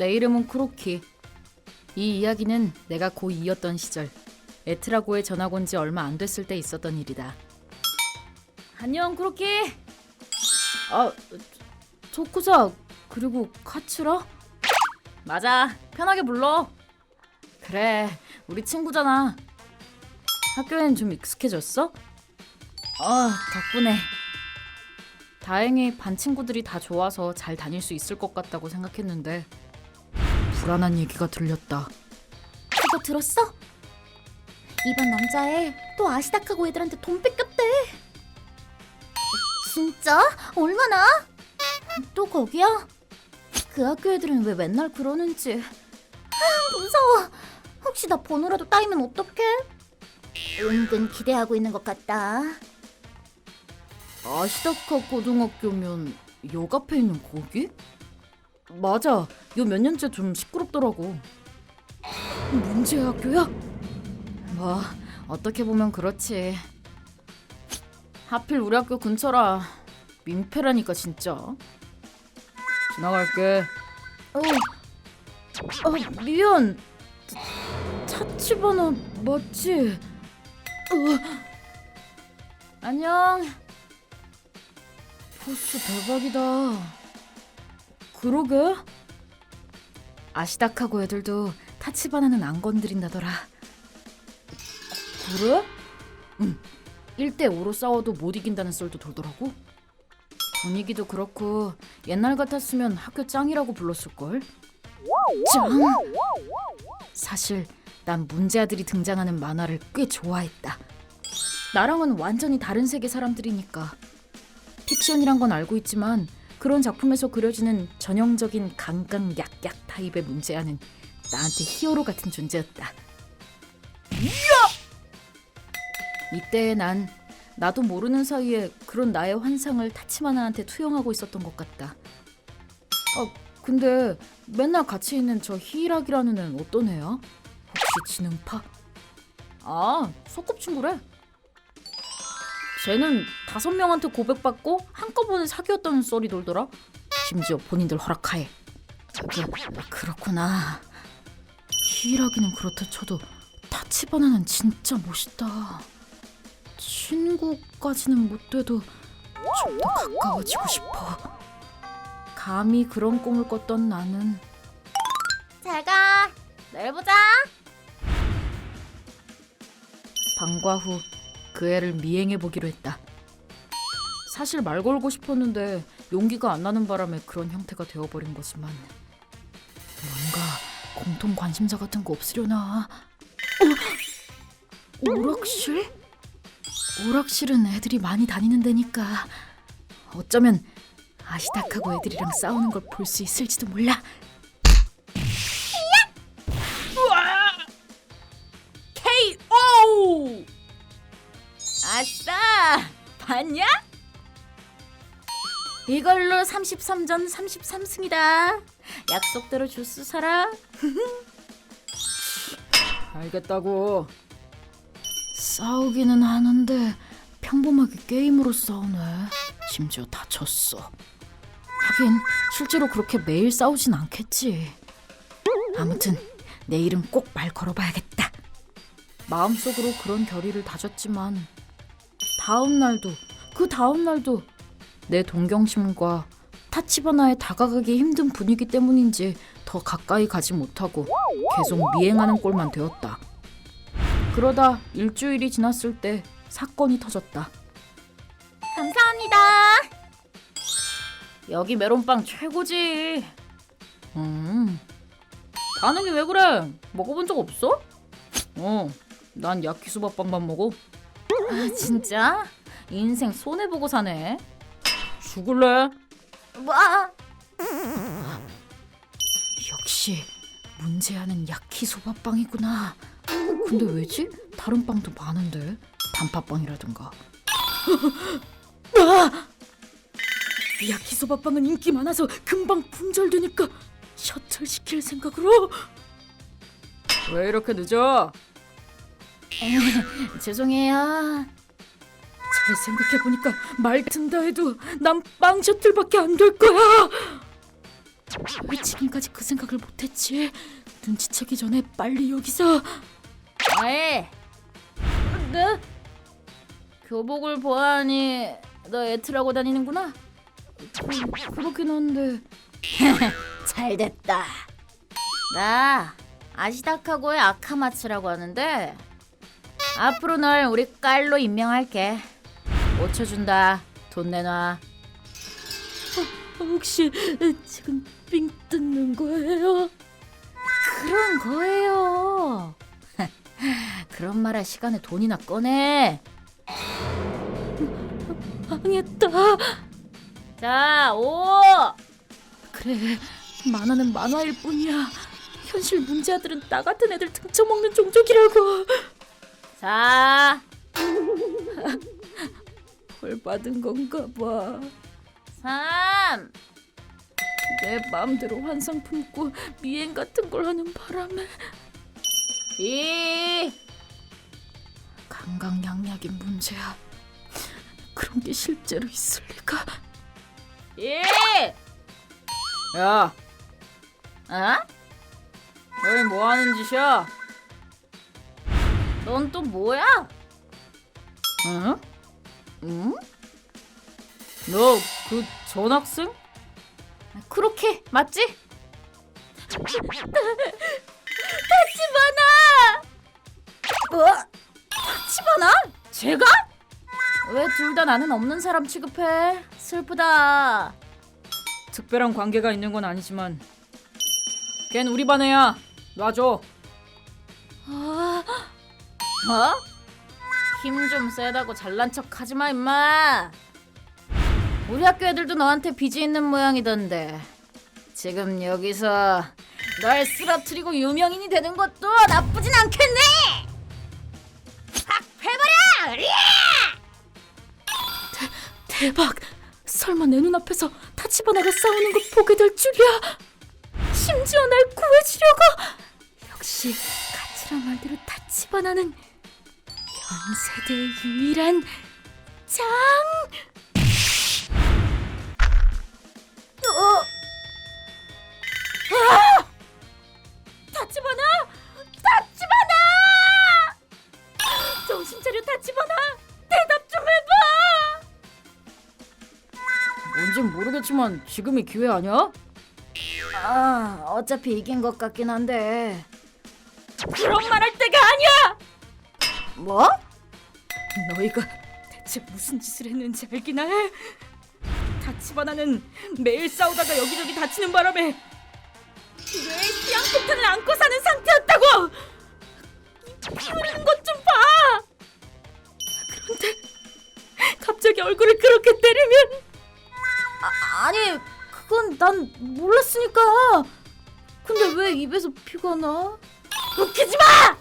내 이름은 크로키. 이 이야기는 내가 고2였던 시절 에트라고에 전학 온 지 얼마 안 됐을 때 있었던 일이다. 안녕 크로키. 초코사 그리고 카츠라? 맞아, 편하게 불러. 그래, 우리 친구잖아. 학교엔 좀 익숙해졌어? 덕분에. 다행히 반 친구들이 다 좋아서 잘 다닐 수 있을 것 같다고 생각했는데 불안한 얘기가 들렸다. 그거 들었어? 이번 남자애 또 아시다카고 애들한테 돈 뺏겼대. 진짜? 얼마나? 또 거기야? 그 학교 애들은 왜 맨날 그러는지. 무서워. 혹시 나 번호라도 따이면 어떡해? 은근 기대하고 있는 것 같다. 아시다카 고등학교면 역 앞에 있는 거기? 맞아, 요 몇 년째 좀 시끄럽더라고. 문제 학교야? 뭐 어떻게 보면 그렇지. 하필 우리 학교 근처라. 민폐라니까 진짜. 지나갈게. 미안. 타치바나 맞지? 안녕. 포스 대박이다. 그러게. 아시다카고 애들도 타치바나는 안 건드린다더라. 그래? 응. 1대5로 싸워도 못 이긴다는 썰도 돌더라고. 분위기도 그렇고 옛날 같았으면 학교 짱이라고 불렀을걸. 짱? 사실 난 문제아들이 등장하는 만화를 꽤 좋아했다. 나랑은 완전히 다른 세계 사람들이니까. 픽션이란 건 알고 있지만 그런 작품에서 그려지는 전형적인 강강약약 타입의 문제아는 나한테 히어로 같은 존재였다. 이때 난 나도 모르는 사이에 그런 나의 환상을 타치바나한테 투영하고 있었던 것 같다. 근데 맨날 같이 있는 저 히이라기라는 애는 어떤 애야? 혹시 지능파? 소꿉친구래. 쟤는 5명한테 고백받고 한꺼번에 사귀었다는 썰이 돌더라. 심지어 본인들 허락하에. 그렇구나. 히이라기는 그렇다 쳐도 타치바나는 진짜 멋있다. 친구까지는 못 돼도 좀 더 가까워지고 싶어. 감히 그런 꿈을 꿨던 나는. 잘가. 내일 보자. 방과 후 그 애를 미행해보기로 했다. 사실 말 걸고 싶었는데 용기가 안 나는 바람에 그런 형태가 되어버린 거지만 뭔가 공통 관심사 같은 거 없으려나. 오락실? 오락실은 애들이 많이 다니는 데니까 어쩌면 아시다카고 애들이랑 싸우는 걸 볼 수 있을지도 몰라. KO! 아싸! 봤냐? 이걸로 33전 33승이다. 약속대로 주스 사라. 알겠다고. 싸우기는 하는데 평범하게 게임으로 싸우네. 심지어 다쳤어. 하긴 실제로 그렇게 매일 싸우진 않겠지. 아무튼 내일은 꼭 말 걸어봐야겠다. 마음속으로 그런 결의를 다졌지만 그 다음 날도 내 동경심과 타치바나에 다가가기 힘든 분위기 때문인지 더 가까이 가지 못하고 계속 미행하는 꼴만 되었다. 그러다 일주일이 지났을 때 사건이 터졌다. 감사합니다. 여기 메론빵 최고지. 반응이 왜 그래? 먹어본 적 없어? 난 야키소바빵만 먹어. 진짜? 인생 손해보고 사네. 죽을래? 뭐? 역시 문제아는 야키소바빵이구나. 근데 왜지? 다른 빵도 많은데. 단팥빵이라든가. 야키소바빵은 인기 많아서 금방 품절되니까 셔틀시킬 생각으로. 왜 이렇게 늦어? 죄송해요. 잘 생각해보니까 말 같은다 해도 난 빵 셔틀밖에 안 될 거야. 왜 지금까지 그 생각을 못했지? 눈치채기 전에 빨리 여기서. 아예. 네? 교복을 보아하니 너 애틀하고 다니는구나? 그렇긴 한데. 잘됐다. 나 아시다카고의 아카마츠라고 하는데 앞으로 널 우리 깔로 임명할게. 5초 준다. 돈 내놔. 혹시 지금 삥 뜯는 거예요? 그런 거예요. 그런 말 할 시간에 돈이나 꺼내. 망했다. 자, 5. 그래, 만화는 만화일 뿐이야. 현실 문제아들은 나 같은 애들 등쳐먹는 종족이라고. 4. 벌 받은 건가 봐. 3. 내 마음대로 환상 품고 미행 같은 걸 하는 바람에 2. 강강약약이 문제야. 그런 게 실제로 있을 리가. 1. 야, 어? 너희 뭐 하는 짓이야? 넌 또 뭐야? 응? 응? 너 그 전학생? 그렇게 맞지? 타치바나? 제가? 왜 둘 다 나는 없는 사람 취급해? 슬프다. 특별한 관계가 있는 건 아니지만 걘 우리 반 애야. 놔줘. 어? 힘 좀 세다고 잘난 척 하지 마 임마. 우리 학교 애들도 너한테 빚이 있는 모양이던데 지금 여기서 널 쓰러뜨리고 유명인이 되는 것도 나쁘진 않겠네. 확 패버려! 대박! 설마 내 눈앞에서 타치바나가 싸우는 거 보게 될 줄이야. 심지어 날 구해주려고. 역시 카츠라 말대로 타치바나는 현 세대의 유일한 장. 타치바나! 타치바나! 정신 차려 타치바나! 대답 좀 해봐! 뭔진 모르겠지만 지금이 기회 아니야? 아, 어차피 이긴 것 같긴 한데. 그런 말 할 때가 아니야! 뭐? 너희가 대체 무슨 짓을 했는지 알기나 해? 타치바나는 매일 싸우다가 여기저기 다치는 바람에 뇌에 시한폭탄을 안고 사는 상태였다고! 피 흐르는 것 좀 봐! 그런데 갑자기 얼굴을 그렇게 때리면 아니, 그건 난 몰랐으니까. 근데 왜 입에서 피가 나? 웃기지 마!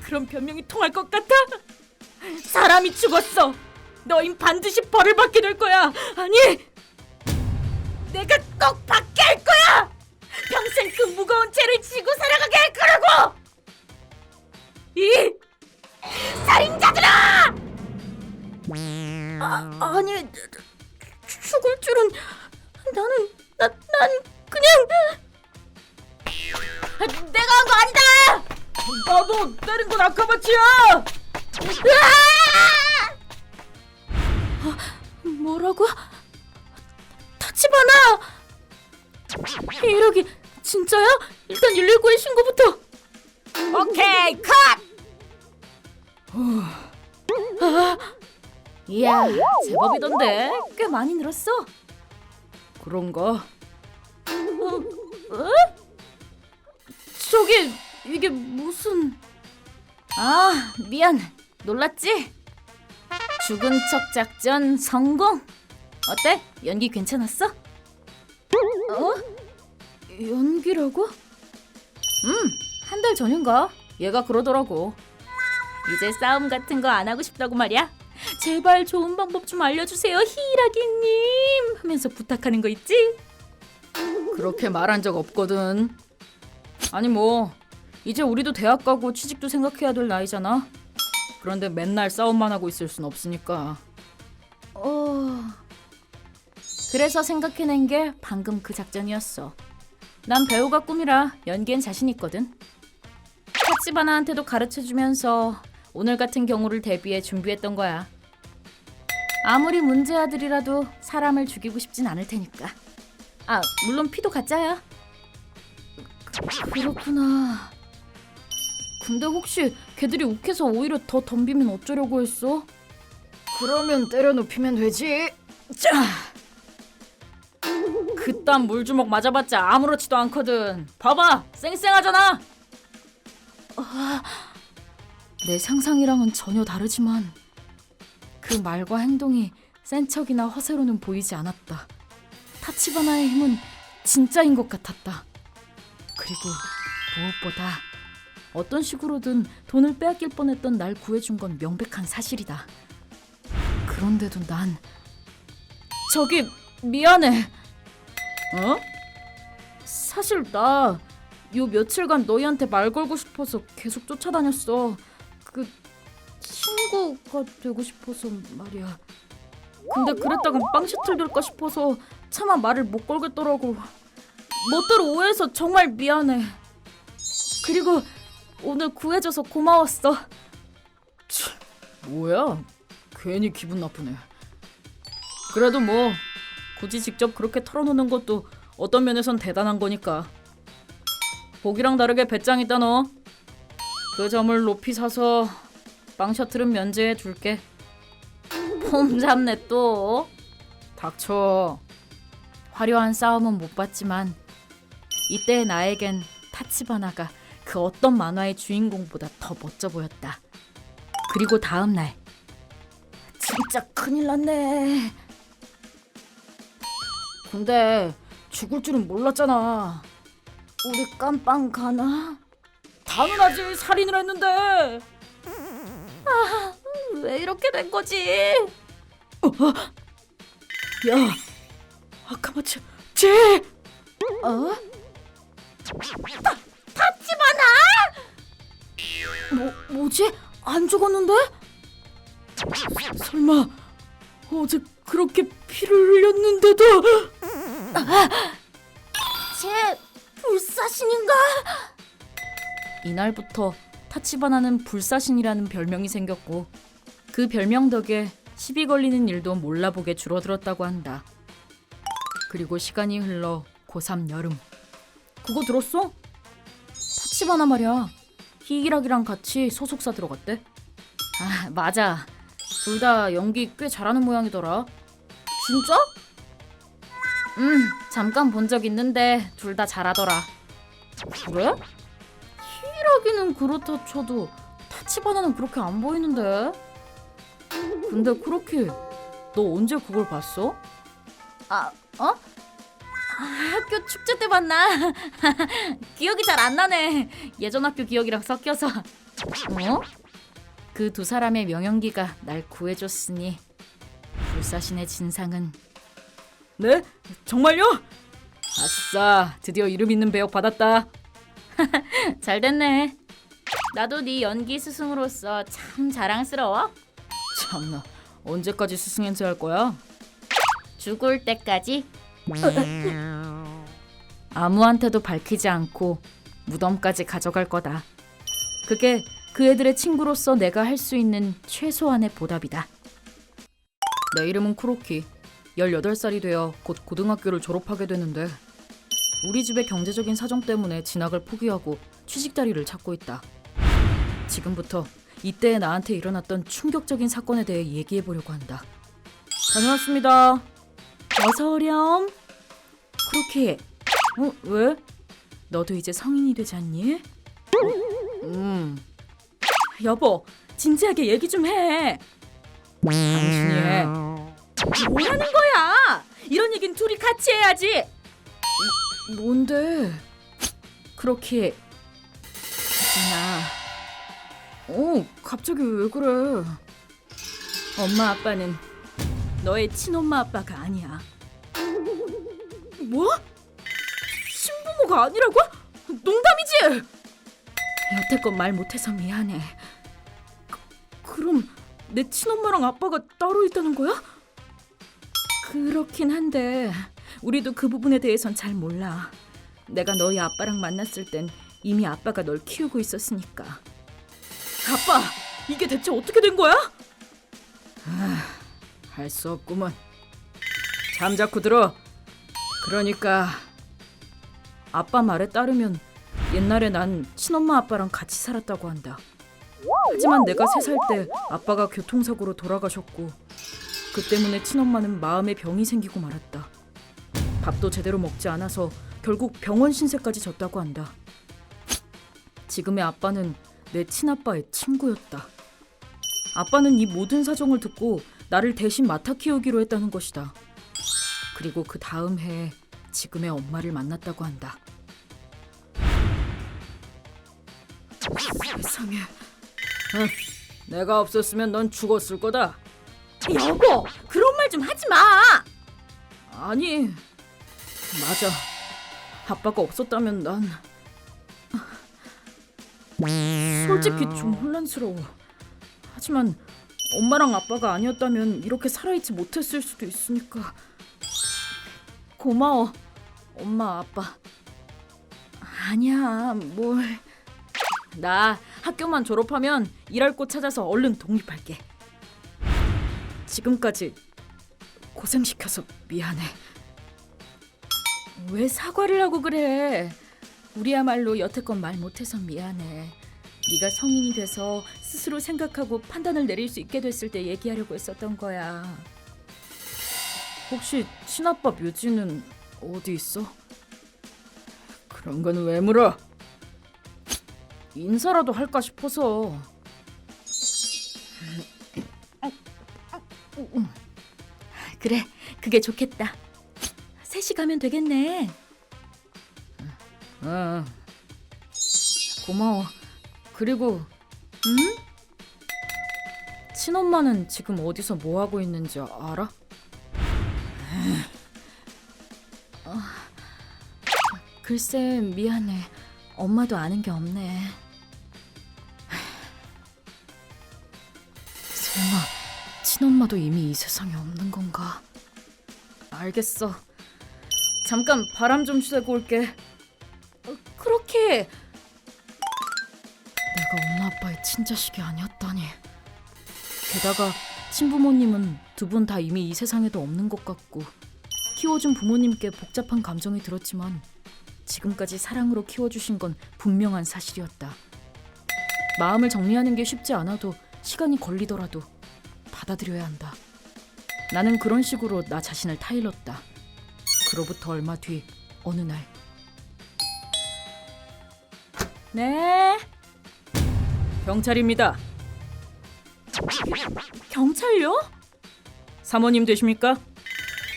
그런 변명이 통할 것 같아? 사람이 죽었어. 너흰 반드시 벌을 받게 될 거야. 아니, 내가 꼭 받게 할 거야. 평생 그 무거운 죄를 지고 살아가게 할 거라고. 이 살인자들아! 아니, 죽을 줄은 난 그냥 내가 한 거 아니다. 나도 때린 건 아카마치야. 뭐라고? 타치바나! 이러기 진짜야? 일단 119에 신고부터. 오케이, 컷. 이야, 제법이던데. 꽤 많이 늘었어. 그런가? 저기 이게 무슨? 아, 미안. 놀랐지? 죽은 척 작전 성공. 어때? 연기 괜찮았어? 연기라고? 한 달 전인가? 얘가 그러더라고. 이제 싸움 같은 거 안 하고 싶다고 말이야. 제발 좋은 방법 좀 알려주세요, 히이라기님 하면서 부탁하는 거 있지? 그렇게 말한 적 없거든. 아니 뭐 이제 우리도 대학 가고 취직도 생각해야 될 나이잖아. 그런데 맨날 싸움만 하고 있을 순 없으니까. 그래서 생각해낸 게 방금 그 작전이었어. 난 배우가 꿈이라 연기엔 자신 있거든. 타치바나한테도 가르쳐주면서 오늘 같은 경우를 대비해 준비했던 거야. 아무리 문제아들이라도 사람을 죽이고 싶진 않을 테니까. 아, 물론 피도 가짜야. 그렇구나. 근데 혹시 걔들이 욱해서 오히려 더 덤비면 어쩌려고 했어? 그러면 때려 눕히면 되지. 자, 그딴 물주먹 맞아봤자 아무렇지도 않거든. 봐봐, 쌩쌩하잖아. 내 상상이랑은 전혀 다르지만 그 말과 행동이 센 척이나 허세로는 보이지 않았다. 타치바나의 힘은 진짜인 것 같았다. 그리고 무엇보다 어떤 식으로든 돈을 빼앗길 뻔했던 날 구해준 건 명백한 사실이다. 그런데도 난 저기 미안해. 어? 사실 나 요 며칠간 너희한테 말 걸고 싶어서 계속 쫓아다녔어. 그 친구가 되고 싶어서 말이야. 근데 그랬다간 빵 셔틀 될까 싶어서 차마 말을 못 걸겠더라고. 멋대로 오해해서 정말 미안해. 그리고 오늘 구해줘서 고마웠어. 뭐야? 괜히 기분 나쁘네. 그래도 뭐 굳이 직접 그렇게 털어놓는 것도 어떤 면에선 대단한 거니까. 보기랑 다르게 배짱 있다 너. 그 점을 높이 사서 빵 셔틀은 면제해 줄게. 폼 잡네 또. 닥쳐. 화려한 싸움은 못 봤지만 이때의 나에겐 타치바나가 그 어떤 만화의 주인공보다 더 멋져 보였다. 그리고 다음 날 진짜 큰일 났네. 근데 죽을 줄은 몰랐잖아. 우리 깜빵 가나? 당연하지, 살인을 했는데. 왜 이렇게 된 거지? 야, 아카마츠 쟤! 어? 타치바나! 뭐지? 안 죽었는데? 설마 어제 그렇게 피를 흘렸는데도? 쟤 불사신인가? 이날부터 타치바나는 불사신이라는 별명이 생겼고 그 별명 덕에 시비 걸리는 일도 몰라보게 줄어들었다고 한다. 그리고 시간이 흘러 고3 여름. 그거 들었어? 타치바나 말이야. 희기락이랑 같이 소속사 들어갔대. 아, 맞아. 둘 다 연기 꽤 잘하는 모양이더라. 진짜? 잠깐 본 적 있는데 둘 다 잘하더라. 그래? 희기락이는 그렇다 쳐도 타치바나는 그렇게 안 보이는데. 근데 그렇게 너 언제 그걸 봤어? 학교 축제 때 봤나? 기억이 잘 안 나네. 예전 학교 기억이랑 섞여서. 어? 그 두 사람의 명연기가 날 구해줬으니 불사신의 진상은. 네? 정말요? 아싸, 드디어 이름 있는 배역 받았다. 잘 됐네. 나도 네 연기 스승으로서 참 자랑스러워. 참나, 언제까지 스승 행세 할 거야? 죽을 때까지. 아무한테도 밝히지 않고 무덤까지 가져갈 거다. 그게 그 애들의 친구로서 내가 할 수 있는 최소한의 보답이다. 내 이름은 쿠로키. 18살이 되어 곧 고등학교를 졸업하게 되는데 우리 집의 경제적인 사정 때문에 진학을 포기하고 취직자리를 찾고 있다. 지금부터 이때의 나한테 일어났던 충격적인 사건에 대해 얘기해보려고 한다. 다녀왔습니다. 어서 오렴. 쿠로키. 왜? 너도 이제 성인이 되지 않니? 여보, 진지하게 얘기 좀 해. 당신이 해. 뭐라는 거야? 이런 얘긴 둘이 같이 해야지. 뭔데? 쿠로키. 있잖아. 갑자기 왜 그래? 엄마 아빠는 너의 친엄마 아빠가 아니야. 뭐? 친부모가 아니라고? 농담이지? 여태껏 말 못해서 미안해. 그럼 내 친엄마랑 아빠가 따로 있다는 거야? 그렇긴 한데 우리도 그 부분에 대해선 잘 몰라. 내가 너희 아빠랑 만났을 땐 이미 아빠가 널 키우고 있었으니까. 아빠, 이게 대체 어떻게 된 거야? 할 수 없구먼. 잠자코 들어. 그러니까 아빠 말에 따르면 옛날에 난 친엄마 아빠랑 같이 살았다고 한다. 하지만 내가 3살 때 아빠가 교통사고로 돌아가셨고 그 때문에 친엄마는 마음에 병이 생기고 말았다. 밥도 제대로 먹지 않아서 결국 병원 신세까지 졌다고 한다. 지금의 아빠는 내 친아빠의 친구였다. 아빠는 이 모든 사정을 듣고 나를 대신 맡아 키우기로 했다는 것이다. 그리고 그 다음 해에 지금의 엄마를 만났다고 한다. 세상에. 내가 없었으면 넌 죽었을 거다. 여보, 그런 말 좀 하지 마. 아니, 맞아. 아빠가 없었다면 난 솔직히 좀 혼란스러워. 하지만 엄마랑 아빠가 아니었다면 이렇게 살아있지 못했을 수도 있으니까 고마워, 엄마, 아빠. 아니야, 뭘. 나 학교만 졸업하면 일할 곳 찾아서 얼른 독립할게. 지금까지 고생시켜서 미안해. 왜 사과를 하고 그래? 우리야말로 여태껏 말 못해서 미안해. 네가 성인이 돼서 스스로 생각하고 판단을 내릴 수 있게 됐을 때 얘기하려고 했었던 거야. 혹시 친아빠 묘지는 어디 있어? 그런 건 왜 물어? 인사라도 할까 싶어서. 그래, 그게 좋겠다. 셋이 가면 되겠네. 고마워. 그리고 친엄마는 지금 어디서 뭐 하고 있는지 알아? 글쎄, 미안해. 엄마도 아는 게 없네. 설마 친엄마도 이미 이 세상에 없는 건가? 알겠어. 잠깐 바람 좀 쐬고 올게. 그렇게 내가 엄마 아빠의 친자식이 아니었다니. 게다가 친부모님은 두 분 다 이미 이 세상에도 없는 것 같고 키워준 부모님께 복잡한 감정이 들었지만 지금까지 사랑으로 키워주신 건 분명한 사실이었다. 마음을 정리하는 게 쉽지 않아도 시간이 걸리더라도 받아들여야 한다. 나는 그런 식으로 나 자신을 타일렀다. 그로부터 얼마 뒤 어느 날. 네. 경찰입니다. 경찰요? 사모님 되십니까?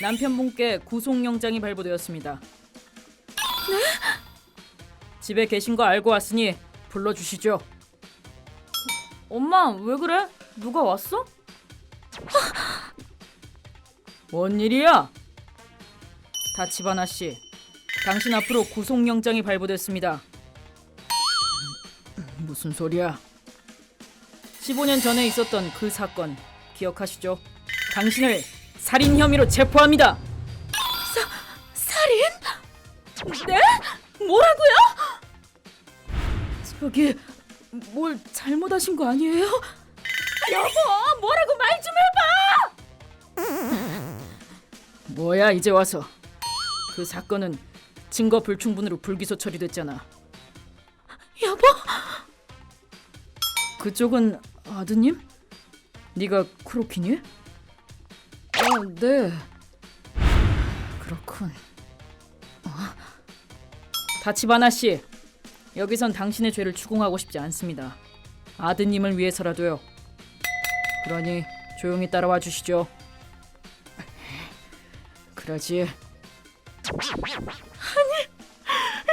남편분께 구속영장이 발부되었습니다. 네? 집에 계신 거 알고 왔으니 불러주시죠. 엄마, 왜 그래? 누가 왔어? 뭔 일이야? 다치바나 씨, 당신 앞으로 구속영장이 발부됐습니다. 무슨 소리야? 15년 전에 있었던 그 사건 기억하시죠? 당신을 살인 혐의로 체포합니다. 살인? 네? 뭐라고요? 저기 뭘 잘못하신 거 아니에요? 여보, 뭐라고 말 좀 해봐. 뭐야 이제 와서. 그 사건은 증거 불충분으로 불기소 처리됐잖아. 여보, 그쪽은 아드님? 네가 크로키니? 네. 그렇군. 다치바나 씨, 여기선 당신의 죄를 추궁하고 싶지 않습니다. 아드님을 위해서라도요. 그러니 조용히 따라와 주시죠. 그러지. 아니,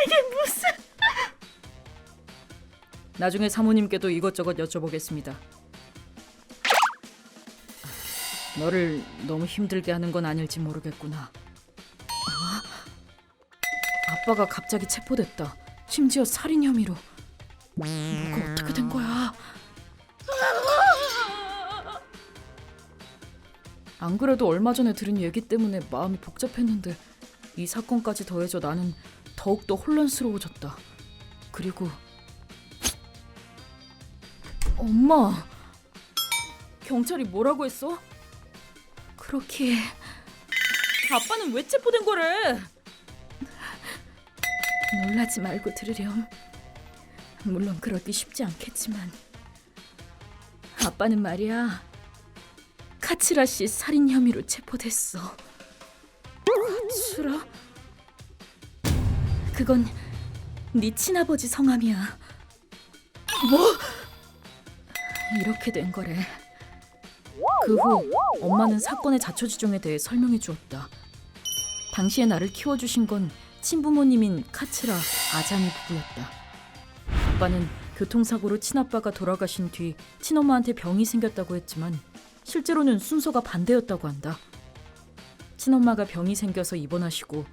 이게 무슨... 나중에 사모님께도 이것저것 여쭤보겠습니다. 너를 너무 힘들게 하는 건 아닐지 모르겠구나. 아빠가 갑자기 체포됐다. 심지어 살인 혐의로. 뭐가 어떻게 된 거야? 안 그래도 얼마 전에 들은 얘기 때문에 마음이 복잡했는데 이 사건까지 더해져 나는 더욱더 혼란스러워졌다. 그리고 엄마, 경찰이 뭐라고 했어? 그렇게 아빠는 왜 체포된 거래? 놀라지 말고 들으렴. 물론 그러기 쉽지 않겠지만 아빠는 말이야 카츠라 씨 살인 혐의로 체포됐어. 카츠라? 그건 네 친아버지 성함이야. 뭐? 이렇게 된 거래. 그 후 엄마는 사건의 자초지종에 대해 설명해 주었다. 당시에 나를 키워주신 건 친부모님인 카츠라 아자미 부부였다. 아빠는 교통사고로 친아빠가 돌아가신 뒤 친엄마한테 병이 생겼다고 했지만 실제로는 순서가 반대였다고 한다. 친엄마가 병이 생겨서 입원하시고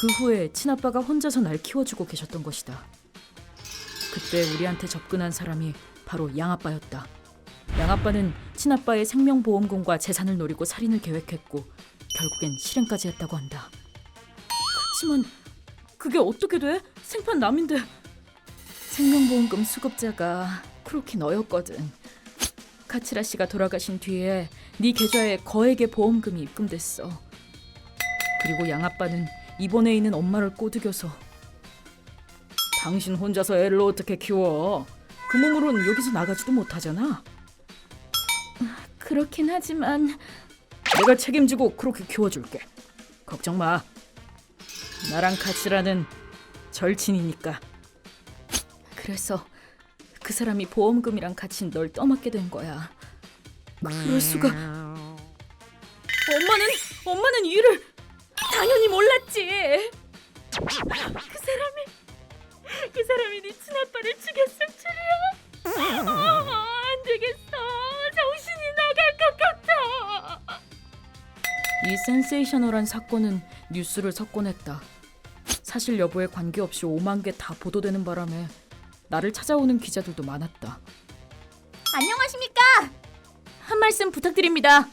그 후에 친아빠가 혼자서 날 키워주고 계셨던 것이다. 그때 우리한테 접근한 사람이 바로 양아빠였다. 양아빠는 친아빠의 생명보험금과 재산을 노리고 살인을 계획했고 결국엔 실행까지 했다고 한다. 그치만 그게 어떻게 돼? 생판 남인데. 생명보험금 수급자가 크로키 너였거든. 카츠라 씨가 돌아가신 뒤에 네 계좌에 거액의 보험금이 입금됐어. 그리고 양아빠는 입원해 있는 엄마를 꼬드겨서 당신 혼자서 애를 어떻게 키워? 그 몸으로는 여기서 나가지도 못하잖아. 그렇긴 하지만 내가 책임지고 그렇게 키워줄게. 걱정 마. 나랑 카츠라는 절친이니까. 그래서 그 사람이 보험금이랑 같이 널 떠맡게 된 거야. 그럴 수가. 엄마는 이 일을 당연히 몰랐지. 그 사람이 네 친아빠를 죽였을 줄이야. 안 되겠어. 정신이 나갈 것 같아. 이 센세이셔널한 사건은 뉴스를 석권했다. 사실 여부에 관계없이 5만 개 다 보도되는 바람에 나를 찾아오는 기자들도 많았다. 안녕하십니까? 한 말씀 부탁드립니다.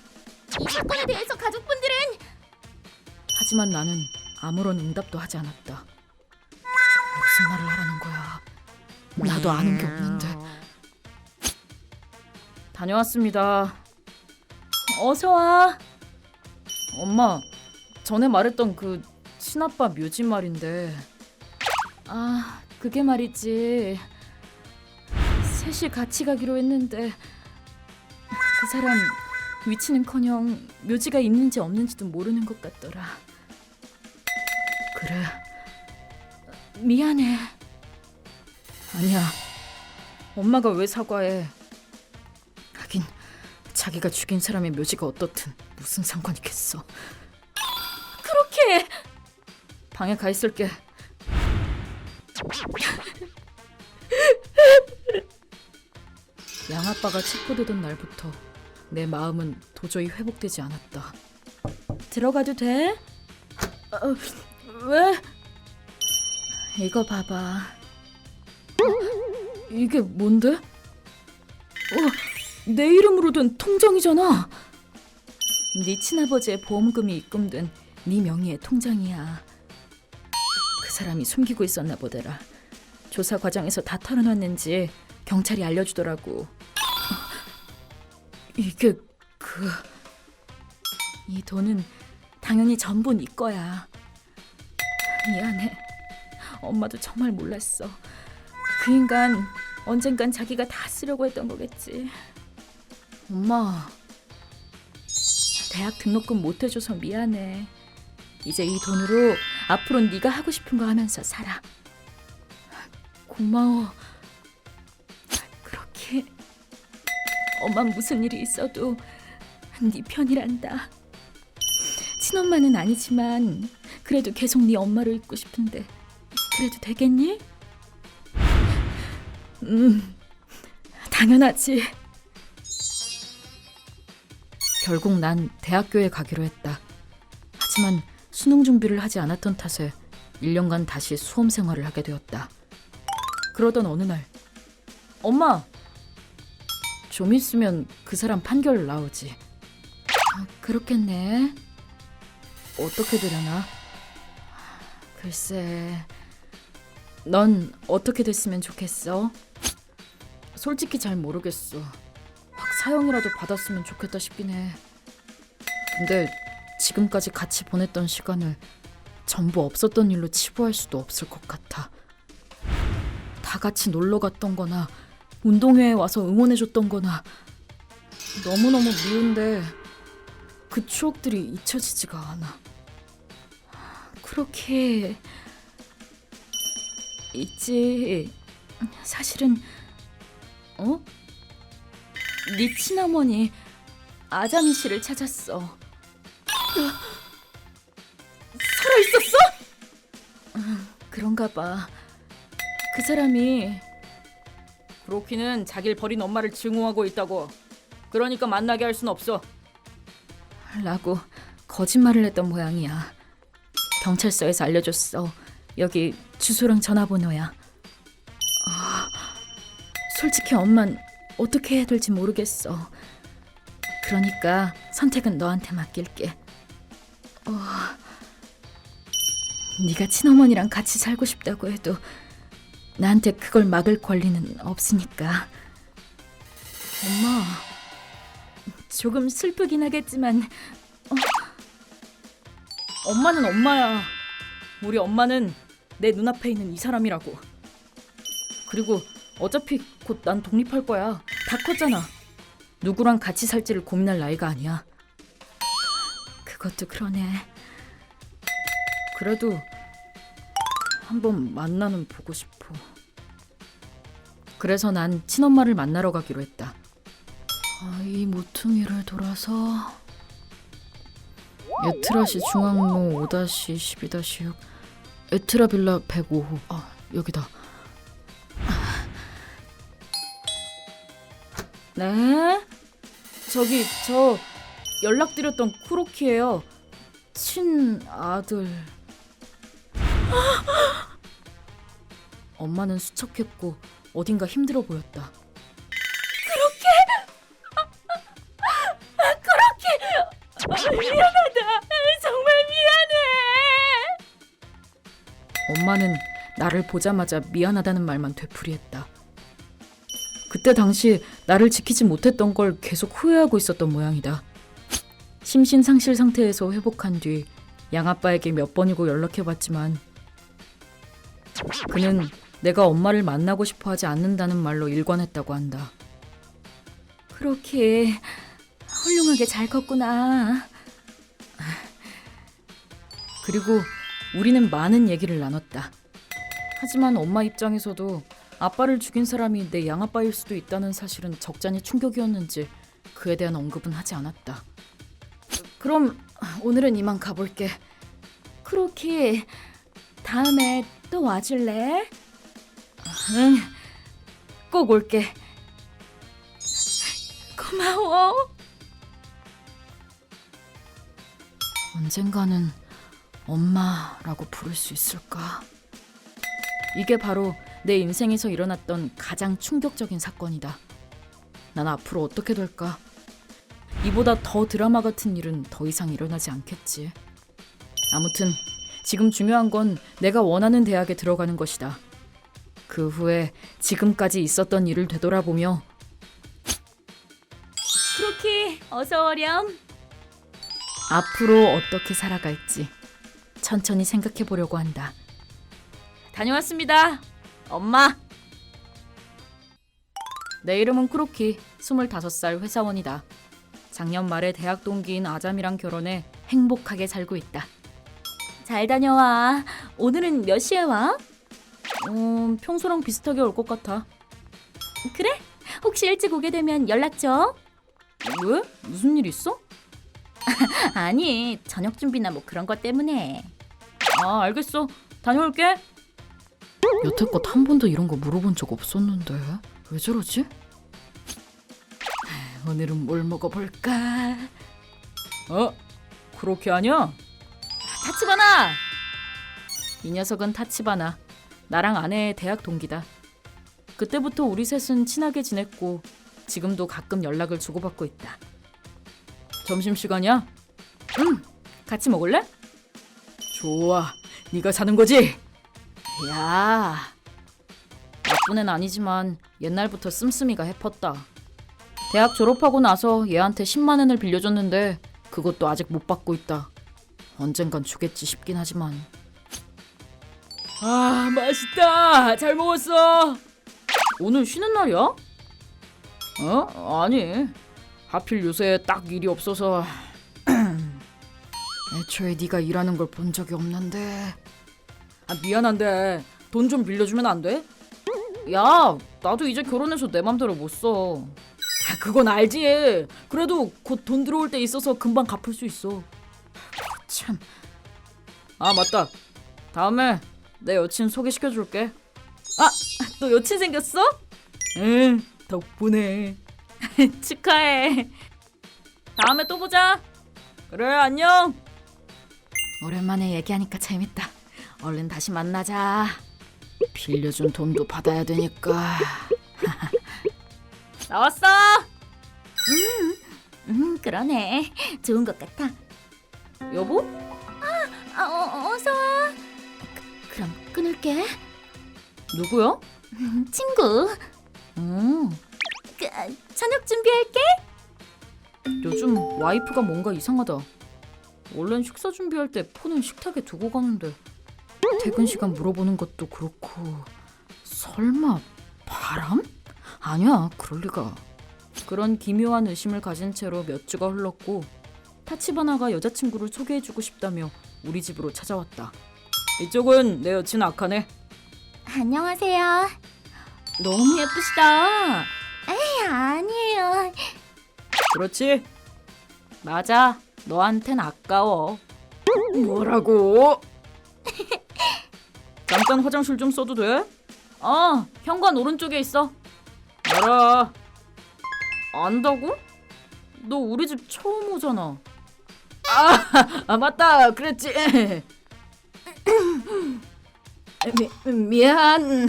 이 사건에 대해서 가족분들은 하지만 나는 아무런 응답도 하지 않았다. 무슨 말을 하라는 거야? 나도 아는 게 없는데. 다녀왔습니다. 어서 와. 엄마, 전에 말했던 그 친아빠 묘지 말인데. 아, 그게 말이지. 셋이 같이 가기로 했는데 그 사람 위치는커녕 묘지가 있는지 없는지도 모르는 것 같더라. 그래. 미안해. 아니야. 엄마가 왜 사과해? 하긴 자기가 죽인 사람의 묘지가 어떻든 무슨 상관이겠어. 그렇게 방에 가 있을게. 양아빠가 체포되던 날부터 내 마음은 도저히 회복되지 않았다. 들어가도 돼? 왜? 이거 봐봐. 이게 뭔데? 내 이름으로 된 통장이잖아. 네 친아버지의 보험금이 입금된 네 명의의 통장이야. 그 사람이 숨기고 있었나 보더라. 조사 과정에서 다 털어놨는지 경찰이 알려주더라고. 이게 이 돈은 당연히 전부 네 거야. 미안해. 엄마도 정말 몰랐어. 그 인간 언젠간 자기가 다 쓰려고 했던 거겠지. 엄마. 대학 등록금 못 해줘서 미안해. 이제 이 돈으로 앞으로 네가 하고 싶은 거 하면서 살아. 고마워. 그렇게 엄마 무슨 일이 있어도 네 편이란다. 친엄마는 아니지만 그래도 계속 네 엄마로 있고 싶은데 그래도 되겠니? 당연하지. 결국 난 대학교에 가기로 했다. 하지만 수능 준비를 하지 않았던 탓에 1년간 다시 수험 생활을 하게 되었다. 그러던 어느 날, 엄마! 좀 있으면 그 사람 판결 나오지. 그렇겠네. 어떻게 되려나? 글쎄, 넌 어떻게 됐으면 좋겠어? 솔직히 잘 모르겠어. 확 사형이라도 받았으면 좋겠다 싶긴 해. 근데 지금까지 같이 보냈던 시간을 전부 없었던 일로 치부할 수도 없을 것 같아. 다 같이 놀러 갔던 거나 운동회에 와서 응원해줬던 거나 너무너무 미운데 그 추억들이 잊혀지지가 않아. 그렇게 있지. 사실은 네 친어머니 아자미 씨를 찾았어. 살아있었어? 그런가 봐. 그 사람이 브로키는 자기를 버린 엄마를 증오하고 있다고. 그러니까 만나게 할 순 없어. 라고 거짓말을 했던 모양이야. 경찰서에서 알려줬어. 여기 주소랑 전화번호야. 솔직히 엄만 어떻게 해야 될지 모르겠어. 그러니까 선택은 너한테 맡길게. 네가 친어머니랑 같이 살고 싶다고 해도 나한테 그걸 막을 권리는 없으니까. 엄마, 조금 슬프긴 하겠지만 엄마는 엄마야. 우리 엄마는 내 눈앞에 있는 이 사람이라고. 그리고 어차피 곧 난 독립할 거야. 다 컸잖아. 누구랑 같이 살지를 고민할 나이가 아니야. 그것도 그러네. 그래도 한번 만나는 보고 싶어. 그래서 난 친엄마를 만나러 가기로 했다. 이 모퉁이를 돌아서 에트라시 중앙로 5-12-6 에트라 빌라 105호. 여기다. 네? 저 연락드렸던 쿠로키예요. 친아들. 엄마는 수척했고 어딘가 힘들어 보였다. 미안하다. 정말 미안해. 엄마는 나를 보자마자 미안하다는 말만 되풀이했다. 그때 당시 나를 지키지 못했던 걸 계속 후회하고 있었던 모양이다. 심신상실 상태에서 회복한 뒤 양아빠에게 몇 번이고 연락해봤지만 그는 내가 엄마를 만나고 싶어 하지 않는다는 말로 일관했다고 한다. 그렇게 훌륭하게 잘 컸구나. 그리고 우리는 많은 얘기를 나눴다. 하지만 엄마 입장에서도 아빠를 죽인 사람이 내 양아빠일 수도 있다는 사실은 적잖이 충격이었는지 그에 대한 언급은 하지 않았다. 그럼 오늘은 이만 가볼게. 크로키, 다음에 또 와줄래? 응, 꼭 올게. 고마워. 언젠가는 엄마라고 부를 수 있을까? 이게 바로 내 인생에서 일어났던 가장 충격적인 사건이다. 난 앞으로 어떻게 될까? 이보다 더 드라마 같은 일은 더 이상 일어나지 않겠지. 아무튼 지금 중요한 건 내가 원하는 대학에 들어가는 것이다. 그 후에 지금까지 있었던 일을 되돌아보며 크로키, 어서 오렴. 앞으로 어떻게 살아갈지 천천히 생각해 보려고 한다. 다녀왔습니다, 엄마. 내 이름은 크로키, 25살 회사원이다. 작년 말에 대학 동기인 아잠이랑 결혼해 행복하게 살고 있다. 잘 다녀와. 오늘은 몇 시에 와? 평소랑 비슷하게 올 것 같아. 그래? 혹시 일찍 오게 되면 연락 줘. 왜? 무슨 일 있어? 아니, 저녁 준비나 뭐 그런 것 때문에. 알겠어. 다녀올게. 여태껏 한 번도 이런 거 물어본 적 없었는데 왜 저러지? 오늘은 뭘 먹어볼까? 그렇게 하냐? 타치바나! 이 녀석은 타치바나. 나랑 아내의 대학 동기다. 그때부터 우리 셋은 친하게 지냈고 지금도 가끔 연락을 주고받고 있다. 점심시간이야? 응, 같이 먹을래? 좋아, 네가 사는 거지? 야, 나쁜 애는 아니지만 옛날부터 씀씀이가 해펐다. 대학 졸업하고 나서 얘한테 10만 원을 빌려줬는데 그것도 아직 못 받고 있다. 언젠간 주겠지 싶긴 하지만. 아, 맛있다. 잘 먹었어. 오늘 쉬는 날이야? 아니. 하필 요새 딱 일이 없어서. 애초에 네가 일하는 걸 본 적이 없는데. 미안한데 돈 좀 빌려주면 안 돼? 야, 나도 이제 결혼해서 내 맘대로 못 써. 그건 알지. 그래도 곧 돈 들어올 때 있어서 금방 갚을 수 있어. 참. 맞다. 다음에 내 여친 소개시켜줄게. 너 여친 생겼어? 응, 덕분에. 축하해. 다음에 또 보자. 그래, 안녕. 오랜만에 얘기하니까 재밌다. 얼른 다시 만나자. 빌려준 돈도 받아야 되니까. 나왔어. 그러네. 좋은 것 같아. 여보? 어서 와. 그럼 끊을게. 누구야? 친구. 저녁 준비할게. 요즘 와이프가 뭔가 이상하다. 원래는 식사 준비할 때 폰은 식탁에 두고 가는데 퇴근 시간 물어보는 것도 그렇고. 설마 바람? 아니야, 그럴 리가. 그런 기묘한 의심을 가진 채로 몇 주가 흘렀고 타치바나가 여자친구를 소개해주고 싶다며 우리 집으로 찾아왔다. 이쪽은 내 여친 아카네. 안녕하세요. 너무 예쁘시다. 아니에요. 그렇지? 맞아, 너한텐 아까워. 뭐라고? 잠깐 화장실 좀 써도 돼? 현관 오른쪽에 있어. 알아. 안다고? 너 우리 집 처음 오잖아. 맞다, 그랬지. 미안.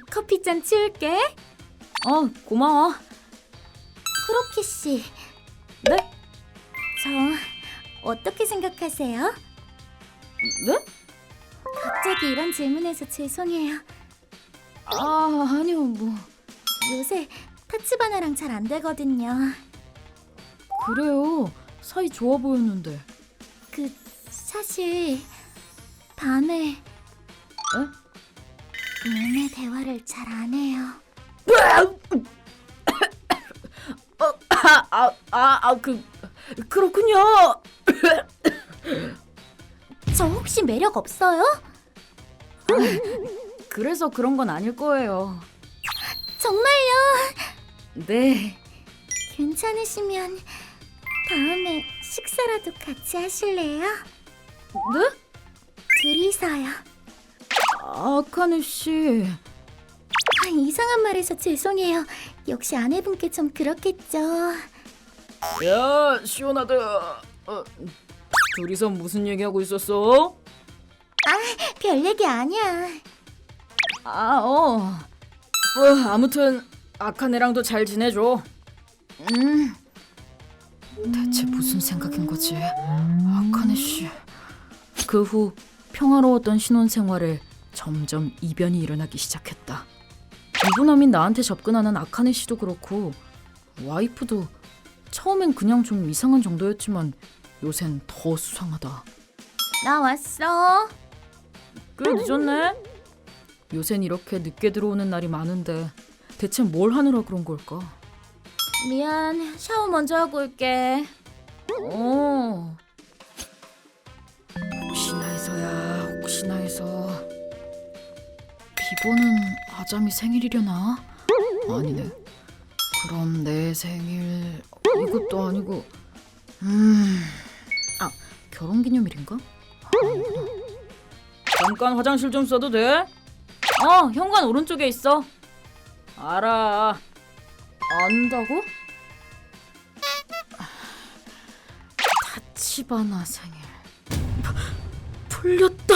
커피 잔 치울게. 고마워. 크로키 씨. 네? 저 어떻게 생각하세요? 네? 갑자기 이런 질문해서 죄송해요. 아니요, 뭐. 요새 타치바나랑 잘 안 되거든요. 그래요. 사이 좋아 보였는데. 사실 밤에 매매 대화를 잘 안 해요. 그렇군요. 저 혹시 매력 없어요? 그래서 그런 건 아닐 거예요. 정말요? 네. 괜찮으시면 다음에 식사라도 같이 하실래요? 네? 둘이서요. 아카네 씨. 이상한 말해서 죄송해요. 역시 아내분께 좀 그렇겠죠. 야, 시원하다. 둘이서 무슨 얘기하고 있었어? 별 얘기 아니야. 아무튼 아카네랑도 잘 지내줘. 대체 무슨 생각인 거지? 아카네 씨. 그 후 평화로웠던 신혼생활에 점점 이변이 일어나기 시작했다. 유부남인 나한테 접근하는 아카네 씨도 그렇고 와이프도 처음엔 그냥 좀 이상한 정도였지만 요샌 더 수상하다. 나 왔어. 꽤 늦었네. 요샌 이렇게 늦게 들어오는 날이 많은데 대체 뭘 하느라 그런 걸까? 미안. 샤워 먼저 하고 올게. 혹시나 해서야, 혹시나 해서. 비보는 아자미 생일이려나? 아니네. 그럼 내 생일 이것도 아니고. 결혼기념일인가? 아니구나. 잠깐 화장실 좀 써도 돼? 현관 오른쪽에 있어. 알아. 안다고? 타치바나 생일. 풀렸다.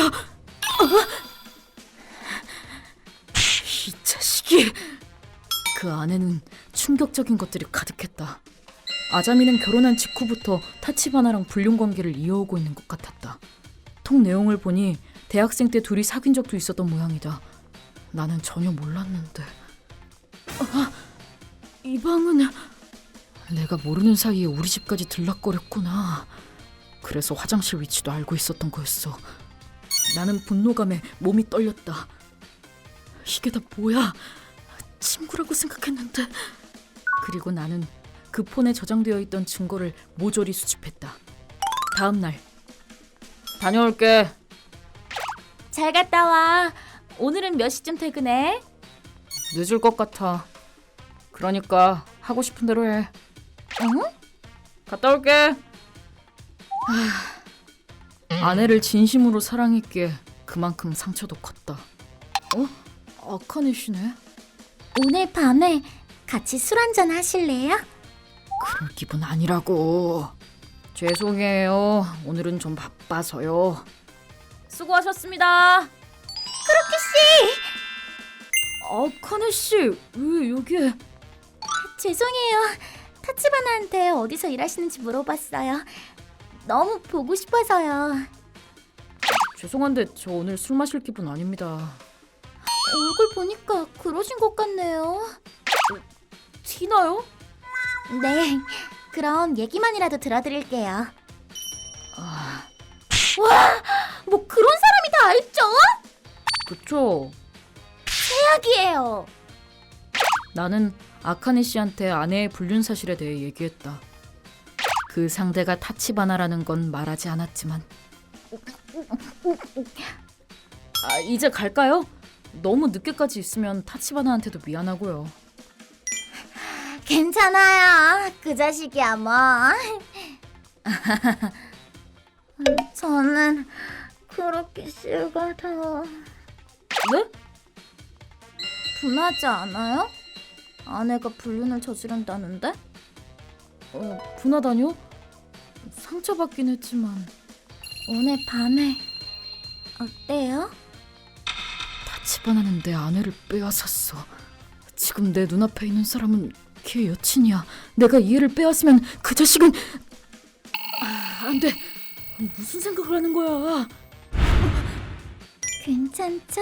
이 자식이. 그 안에는 충격적인 것들이 가득했다. 아자미는 결혼한 직후부터 타치바나랑 불륜 관계를 이어오고 있는 것 같았다. 통 내용을 보니 대학생 때 둘이 사귄 적도 있었던 모양이다. 나는 전혀 몰랐는데. 이 방은 내가 모르는 사이에 우리 집까지 들락거렸구나. 그래서 화장실 위치도 알고 있었던 거였어. 나는 분노감에 몸이 떨렸다. 이게 다 뭐야? 친구라고 생각했는데. 그리고 나는 그 폰에 저장되어 있던 증거를 모조리 수집했다. 다음 날. 다녀올게. 잘 갔다 와. 오늘은 몇 시쯤 퇴근해? 늦을 것 같아. 그러니까 하고 싶은 대로 해. 응? 갔다 올게. 아내를 진심으로 사랑했기에 그만큼 상처도 컸다. 아카네시네? 오늘 밤에 같이 술 한잔 하실래요? 그럴 기분 아니라고. 죄송해요. 오늘은 좀 바빠서요. 수고하셨습니다. 크로키씨! 아카네씨, 왜 여기에? 죄송해요. 타치바나한테 어디서 일하시는지 물어봤어요. 너무 보고 싶어서요. 죄송한데 저 오늘 술 마실 기분 아닙니다. 얼굴 보니까 그러신 것 같네요. 티나요? 네, 그럼 얘기만이라도 들어드릴게요. 뭐 그런 사람이 다 알죠? 그쵸? 최악이에요. 나는 아카네 씨한테 아내의 불륜 사실에 대해 얘기했다. 그 상대가 타치바나라는 건 말하지 않았지만. 이제 갈까요? 너무 늦게까지 있으면 타치바나한테도 미안하고요. 괜찮아요. 그 자식이야 뭐. 저는 그렇게 씨가 더 네? 분하지 않아요? 아내가 불륜을 저지른다는데? 분하다뇨? 상처받긴 했지만. 오늘 밤에 어때요? 타치바나는 내 아내를 빼앗았어. 지금 내 눈앞에 있는 사람은 걔 여친이야. 내가 이 애를 빼앗으면 그 자식은... 안 돼. 무슨 생각을 하는 거야? 괜찮죠?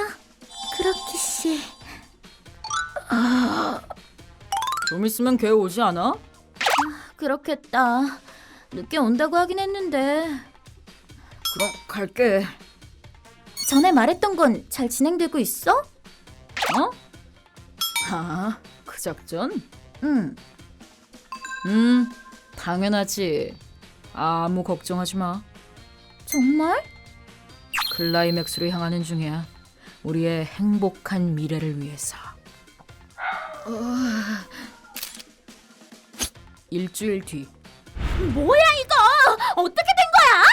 크로키 씨. 좀 있으면 걔 오지 않아? 그렇겠다. 늦게 온다고 하긴 했는데. 그럼 갈게. 전에 말했던 건 잘 진행되고 있어? 어? 그 작전? 응. 당연하지. 아무 걱정하지 마. 정말? 클라이맥스로 향하는 중이야. 우리의 행복한 미래를 위해서. 일주일 뒤. 뭐야 이거? 어떻게 된 거야?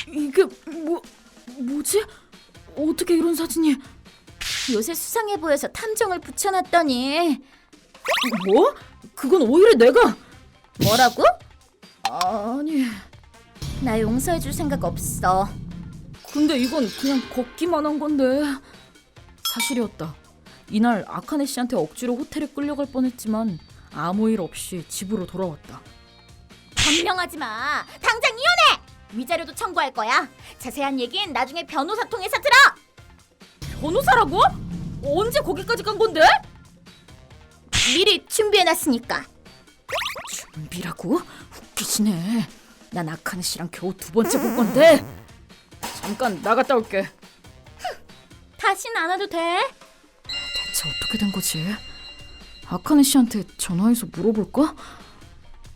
이게 뭐지? 어떻게 이런 사진이? 요새 수상해 보여서 탐정을 붙여놨더니. 뭐? 그건 오히려 내가... 뭐라고? 아니... 나 용서해줄 생각 없어. 근데 이건 그냥 걷기만 한 건데... 사실이었다. 이날 아카네 씨한테 억지로 호텔에 끌려갈 뻔했지만 아무 일 없이 집으로 돌아왔다. 변명하지 마. 당장 이혼해. 위자료도 청구할 거야. 자세한 얘긴 나중에 변호사 통해서 들어. 변호사라고? 언제 거기까지 간 건데? 미리 준비해놨으니까. 준비라고? 웃기시네. 난 아카네 씨랑 겨우 2번째 본 건데. 잠깐 나갔다 올게. 다신 안 와도 돼. 대체 어떻게 된 거지? 아카네 씨한테 전화해서 물어볼까?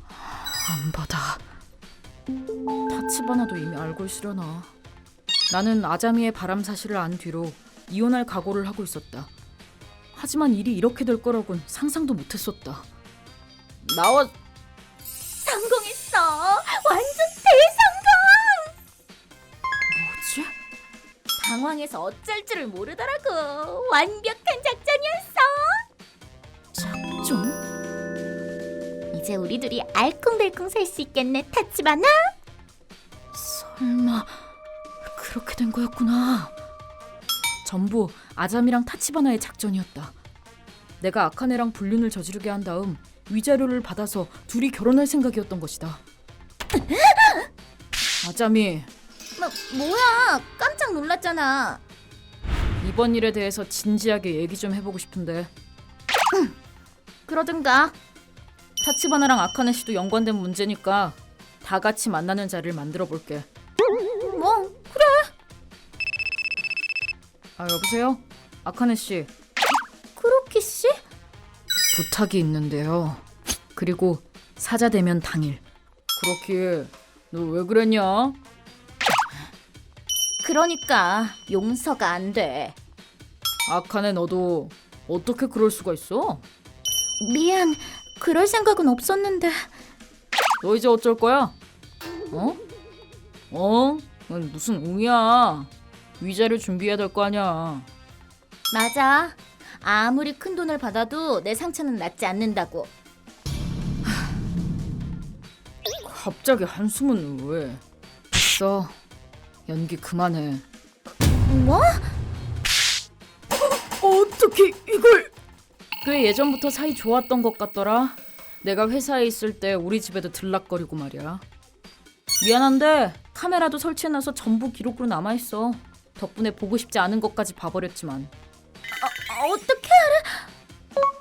안 받아. 타치바나도 이미 알고 있으려나. 나는 아자미의 바람 사실을 안 뒤로 이혼할 각오를 하고 있었다. 하지만 일이 이렇게 될 거라곤 상상도 못했었다. 나와. 성공했어. 완전 대성공. 뭐지? 당황해서 어쩔 줄을 모르더라고. 완벽한 작전이었어. 작전? 이제 우리 둘이 알콩달콩 살 수 있겠네, 타치바나. 설마 그렇게 된 거였구나. 전부 아자미랑 타치바나의 작전이었다. 내가 아카네랑 불륜을 저지르게 한 다음 위자료를 받아서 둘이 결혼할 생각이었던 것이다. 아자미, 뭐야? 깜짝 놀랐잖아. 이번 일에 대해서 진지하게 얘기 좀 해보고 싶은데. 그러든가. 타치바나랑 아카네 씨도 연관된 문제니까 다 같이 만나는 자리를 만들어 볼게. 뭐 아, 여보세요? 아카네 씨, 크로키 씨? 부탁이 있는데요. 그리고 사자되면 당일. 그렇게 너 왜 그랬냐? 그러니까 용서가 안 돼. 아카네 너도 어떻게 그럴 수가 있어? 미안. 그럴 생각은 없었는데. 너 이제 어쩔 거야? 무슨 웅이야. 위자료 준비해야 될 거 아니야. 맞아. 아무리 큰 돈을 받아도 내 상처는 낫지 않는다고. 갑자기 한숨은 왜? 됐어. 연기 그만해. 뭐? 어떻게 이걸? 꽤 예전부터 사이 좋았던 것 같더라. 내가 회사에 있을 때 우리 집에도 들락거리고 말이야. 미안한데 카메라도 설치해놔서 전부 기록으로 남아있어. 덕분에 보고 싶지 않은 것까지 봐버렸지만. 어떻게?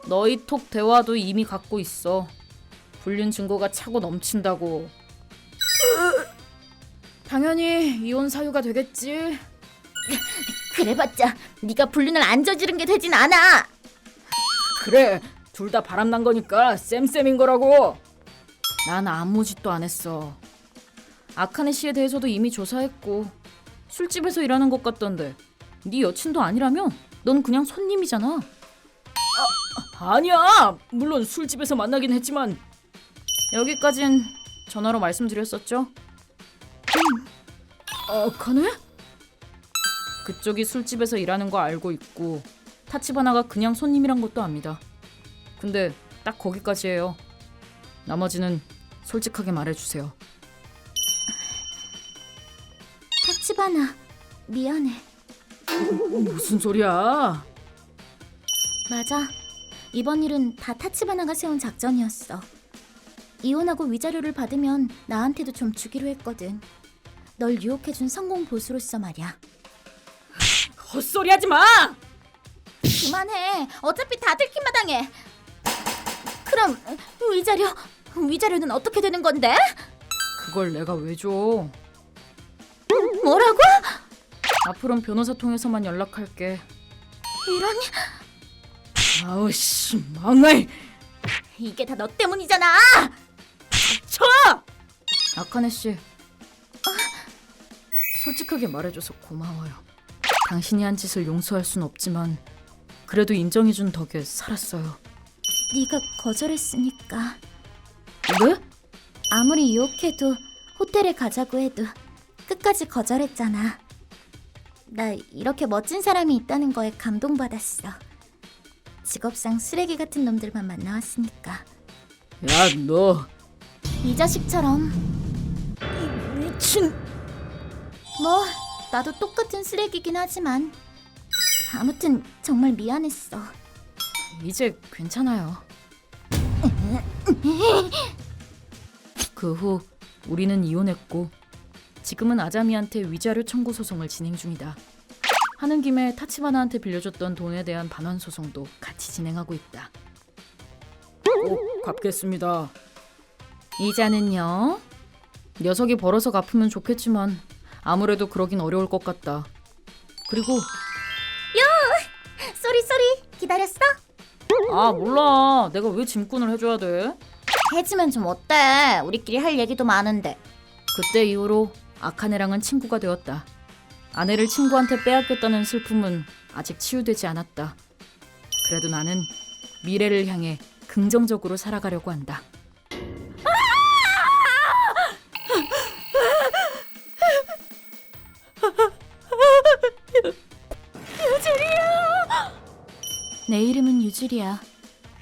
너희 톡 대화도 이미 갖고 있어. 불륜 증거가 차고 넘친다고. 당연히 이혼 사유가 되겠지. 그래봤자 네가 불륜을 안 저지른 게 되진 않아. 그래, 둘 다 바람난 거니까 쌤쌤인 거라고. 난 아무 짓도 안 했어. 아카네 씨에 대해서도 이미 조사했고 술집에서 일하는 것 같던데 네 여친도 아니라며? 넌 그냥 손님이잖아. 아니야. 물론 술집에서 만나긴 했지만 여기까진 전화로 말씀드렸었죠. 아카네? 그쪽이 술집에서 일하는 거 알고 있고 타치바나가 그냥 손님이란 것도 압니다. 근데 딱 거기까지예요. 나머지는 솔직하게 말해주세요. 타치바나, 미안해. 무슨 소리야? 맞아. 이번 일은 다 타치바나가 세운 작전이었어. 이혼하고 위자료를 받으면 나한테도 좀 주기로 했거든. 널 유혹해준 성공 보수로서 말이야. 헛소리하지 마! 그만해. 어차피 다 들킨 마당에. 그럼 위자료는 어떻게 되는 건데? 그걸 내가 왜 줘? 뭐라고? 앞으로는 변호사 통해서만 연락할게. 이런, 아우씨, 망할! 이게 다 너 때문이잖아. 쳐! 아카네 씨, 솔직하게 말해줘서 고마워요. 당신이 한 짓을 용서할 순 없지만 그래도 인정해준 덕에 살았어요. 네가 거절했으니까. 네? 아무리 유혹해도 호텔에 가자고 해도 끝까지 거절했잖아. 나 이렇게 멋진 사람이 있다는 거에 감동받았어. 직업상 쓰레기 같은 놈들만 만나왔으니까. 야, 너 이 자식처럼. 미친. 뭐 나도 똑같은 쓰레기긴 하지만 아무튼 정말 미안했어. 이제 괜찮아요. 그 후 우리는 이혼했고 지금은 아자미한테 위자료 청구 소송을 진행 중이다. 하는 김에 타치바나한테 빌려줬던 돈에 대한 반환 소송도 같이 진행하고 있다. 꼭 갚겠습니다. 이자는요? 녀석이 벌어서 갚으면 좋겠지만 아무래도 그러긴 어려울 것 같다. 그리고 쏘리 기다렸어? 아, 몰라. 내가 왜 짐꾼을 해줘야 돼? 해주면 좀 어때? 우리끼리 할 얘기도 많은데. 그때 이후로 아카네랑은 친구가 되었다. 아내를 친구한테 빼앗겼다는 슬픔은 아직 치유되지 않았다. 그래도 나는 미래를 향해 긍정적으로 살아가려고 한다. 내 이름은 유주리야.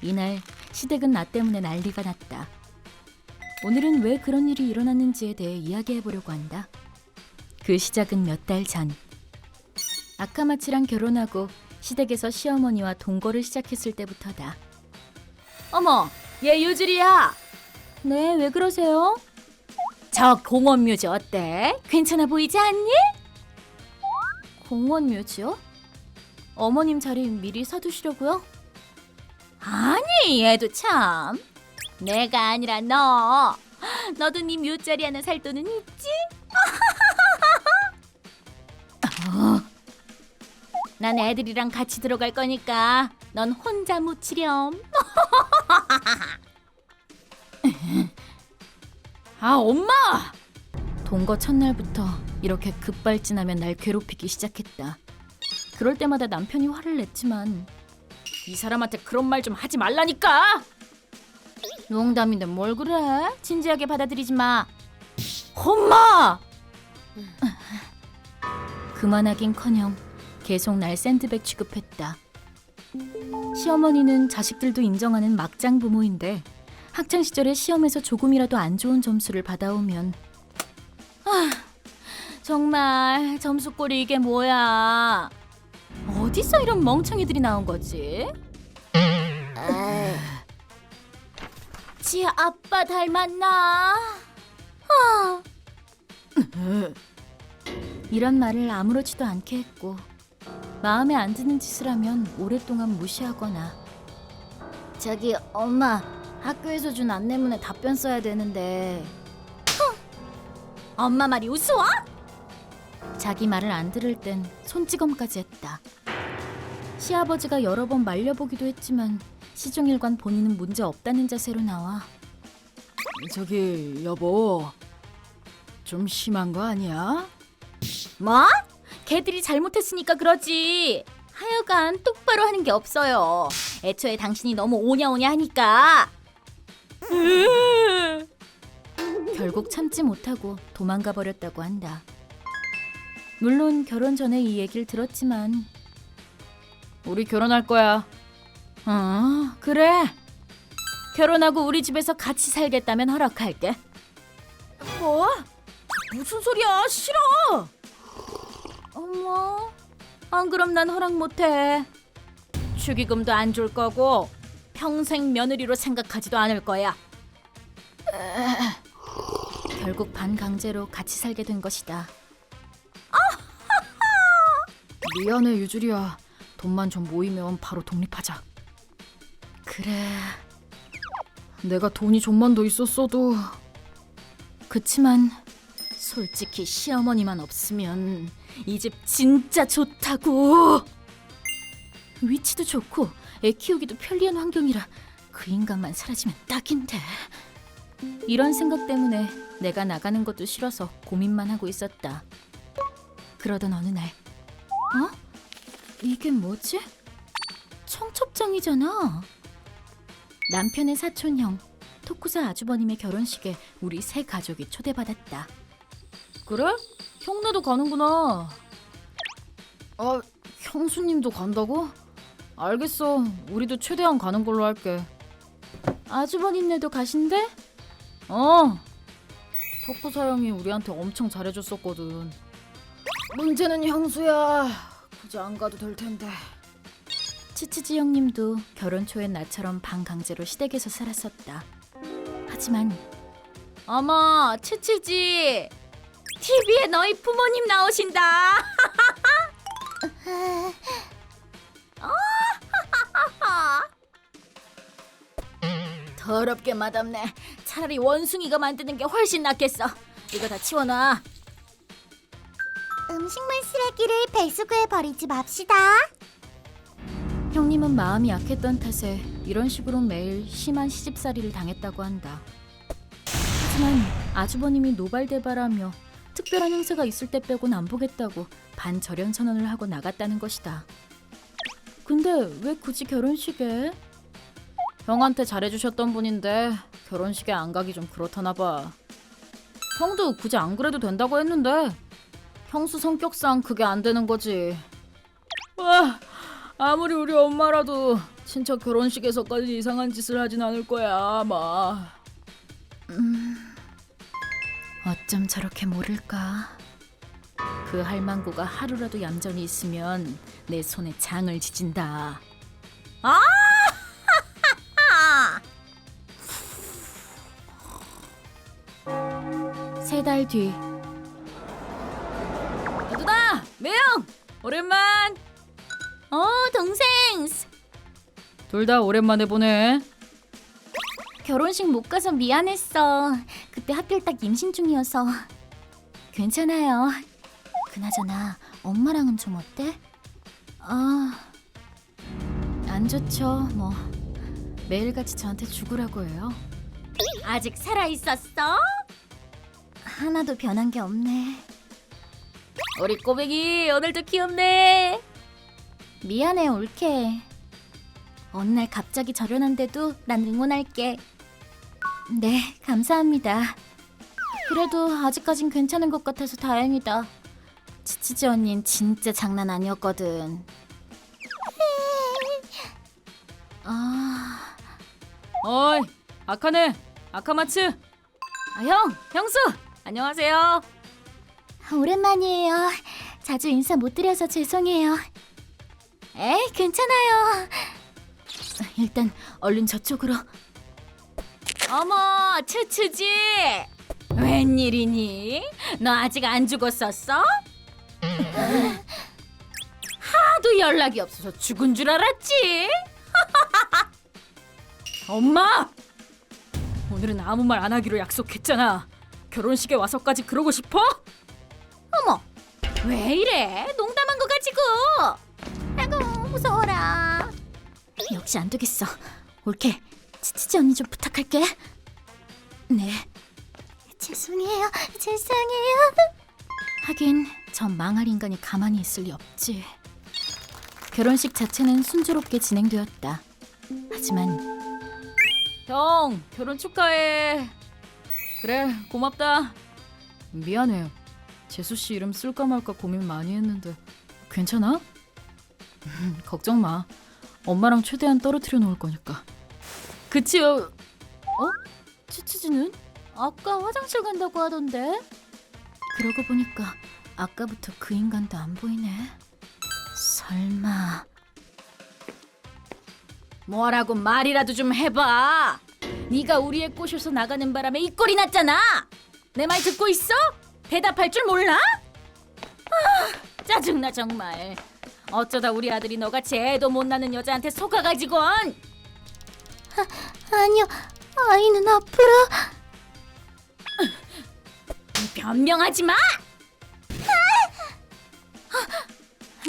이날 시댁은 나 때문에 난리가 났다. 오늘은 왜 그런 일이 일어났는지에 대해 이야기해보려고 한다. 그 시작은 몇 달 전. 아카마치랑 결혼하고 시댁에서 시어머니와 동거를 시작했을 때부터다. 어머, 얘 유주리야. 네, 왜 그러세요? 저 공원 묘지 어때? 괜찮아 보이지 않니? 공원 묘지요? 어머님 자리 미리 사두시려고요? 아니, 얘도 참. 내가 아니라 너. 너도 네 묘자리 하나 살 돈은 있지? 난 애들이랑 같이 들어갈 거니까 넌 혼자 묻히렴. 아, 엄마! 동거 첫날부터 이렇게 급발진하면 날 괴롭히기 시작했다. 그럴 때마다 남편이 화를 냈지만 이 사람한테 그런 말 좀 하지 말라니까! 농담인데 뭘 그래? 진지하게 받아들이지 마. 엄마! 그만하긴커녕 계속 날 샌드백 취급했다. 시어머니는 자식들도 인정하는 막장 부모인데 학창 시절에 시험에서 조금이라도 안 좋은 점수를 받아오면 정말 점수꼴이 이게 뭐야? 어디서 이런 멍청이들이 나온 거지? 지 아빠 닮았나? 이런 말을 아무렇지도 않게 했고 마음에 안 드는 짓을 하면 오랫동안 무시하거나 저기 엄마 학교에서 준 안내문에 답변 써야 되는데 엄마 말이 우스워? 자기 말을 안 들을 땐 손찌검까지 했다. 시아버지가 여러 번 말려보기도 했지만 시종일관 본인은 문제 없다는 자세로 나와 저기 여보 좀 심한 거 아니야? 뭐? 걔들이 잘못했으니까 그러지. 하여간 똑바로 하는 게 없어요. 애초에 당신이 너무 오냐오냐 하니까. 결국 참지 못하고 도망가 버렸다고 한다. 물론 결혼 전에 이 얘기를 들었지만 우리 결혼할 거야. 그래. 결혼하고 우리 집에서 같이 살겠다면 허락할게. 뭐? 무슨 소리야? 싫어. 어머, 안 그럼 난 허락 못해. 축의금도 안 줄 거고 평생 며느리로 생각하지도 않을 거야. 결국 반강제로 같이 살게 된 것이다. 미안해 유주리야. 돈만 좀 모이면 바로 독립하자. 그래. 내가 돈이 좀만 더 있었어도. 그치만 솔직히 시어머니만 없으면 이 집 진짜 좋다고. 위치도 좋고 애 키우기도 편리한 환경이라 그 인간만 사라지면 딱인데. 이런 생각 때문에 내가 나가는 것도 싫어서 고민만 하고 있었다. 그러던 어느 날 이게 뭐지? 청첩장이잖아. 남편의 사촌형 토쿠사 아주버님의 결혼식에 우리 세 가족이 초대받았다. 그래? 형네도 가는구나. 아, 형수님도 간다고? 알겠어. 우리도 최대한 가는 걸로 할게. 아주버님네도 가신대? 토쿠사 형이 우리한테 엄청 잘해줬었거든. 문제는 형수야. 굳이 안 가도 될 텐데. 치치지 형님도 결혼 초엔 나처럼 반강제로 시댁에서 살았었다. 하지만 어머, 치치지, TV에 너희 부모님 나오신다. 더럽게 맛없네. 차라리 원숭이가 만드는 게 훨씬 낫겠어. 이거 다 치워놔. 음식물 쓰레기를 배수구에 버리지 맙시다. 형님은 마음이 약했던 탓에 이런 식으로 매일 심한 시집살이를 당했다고 한다. 하지만 아주버님이 노발대발하며 특별한 행사가 있을 때 빼곤 안 보겠다고 반절연 선언을 하고 나갔다는 것이다. 근데 왜 굳이 결혼식에? 형한테 잘해주셨던 분인데 결혼식에 안 가기 좀 그렇다나 봐. 형도 굳이 안 그래도 된다고 했는데 형수 성격상 그게 안 되는 거지. 와, 아무리 우리 엄마라도 친척 결혼식에서까지 이상한 짓을 하진 않을 거야 아마. 어쩜 저렇게 모를까? 그 할망구가 하루라도 얌전히 있으면 내 손에 장을 지진다. 아! 3달 뒤. 누나, 매영, 오랜만. 동생. 둘 다 오랜만에 보네. 결혼식 못 가서 미안했어. 그때 하필 딱 임신 중이어서. 괜찮아요. 그나저나 엄마랑은 좀 어때? 안 좋죠. 뭐 매일같이 저한테 죽으라고 해요. 아직 살아있었어? 하나도 변한 게 없네. 우리 꼬맹이 오늘도 귀엽네. 미안해 올케. 어느 날 갑자기 절연한데도 난 응원할게. 네, 감사합니다. 그래도 아직까진 괜찮은 것 같아서 다행이다. 치치지 언닌 진짜 장난 아니었거든. 어이, 아카네, 아카마츠. 형, 형수, 안녕하세요. 오랜만이에요. 자주 인사 못 드려서 죄송해요. 에이, 괜찮아요. 일단 얼른 저쪽으로. 어머, 츠츠지. 웬일이니? 너 아직 안 죽었었어? 하도 연락이 없어서 죽은 줄 알았지. 엄마! 오늘은 아무 말 안 하기로 약속했잖아. 결혼식에 와서까지 그러고 싶어? 어머, 왜 이래? 농담한 거 가지고. 아이고 무서워라. 역시 안 되겠어. 올케, 치치지 언니 좀 부탁할게. 네. 죄송해요. 하긴 저 망할 인간이 가만히 있을 리 없지. 결혼식 자체는 순조롭게 진행되었다. 하지만 형, 결혼 축하해. 그래, 고맙다. 미안해. 재수 씨 이름 쓸까 말까 고민 많이 했는데 괜찮아? 걱정 마. 엄마랑 최대한 떨어뜨려 놓을 거니까. 그치요? 치치지는? 아까 화장실 간다고 하던데. 그러고 보니까 아까부터 그 인간도 안 보이네. 설마. 뭐라고 말이라도 좀 해봐. 네가 우리의 꼬셔서 나가는 바람에 이 꼴이 났잖아. 내 말 듣고 있어? 대답할 줄 몰라? 아, 짜증나 정말. 어쩌다 우리 아들이 너같이 애도 못 낳는 여자한테 속아가지고. 아니요, 아이는 앞으로. 변명하지 마.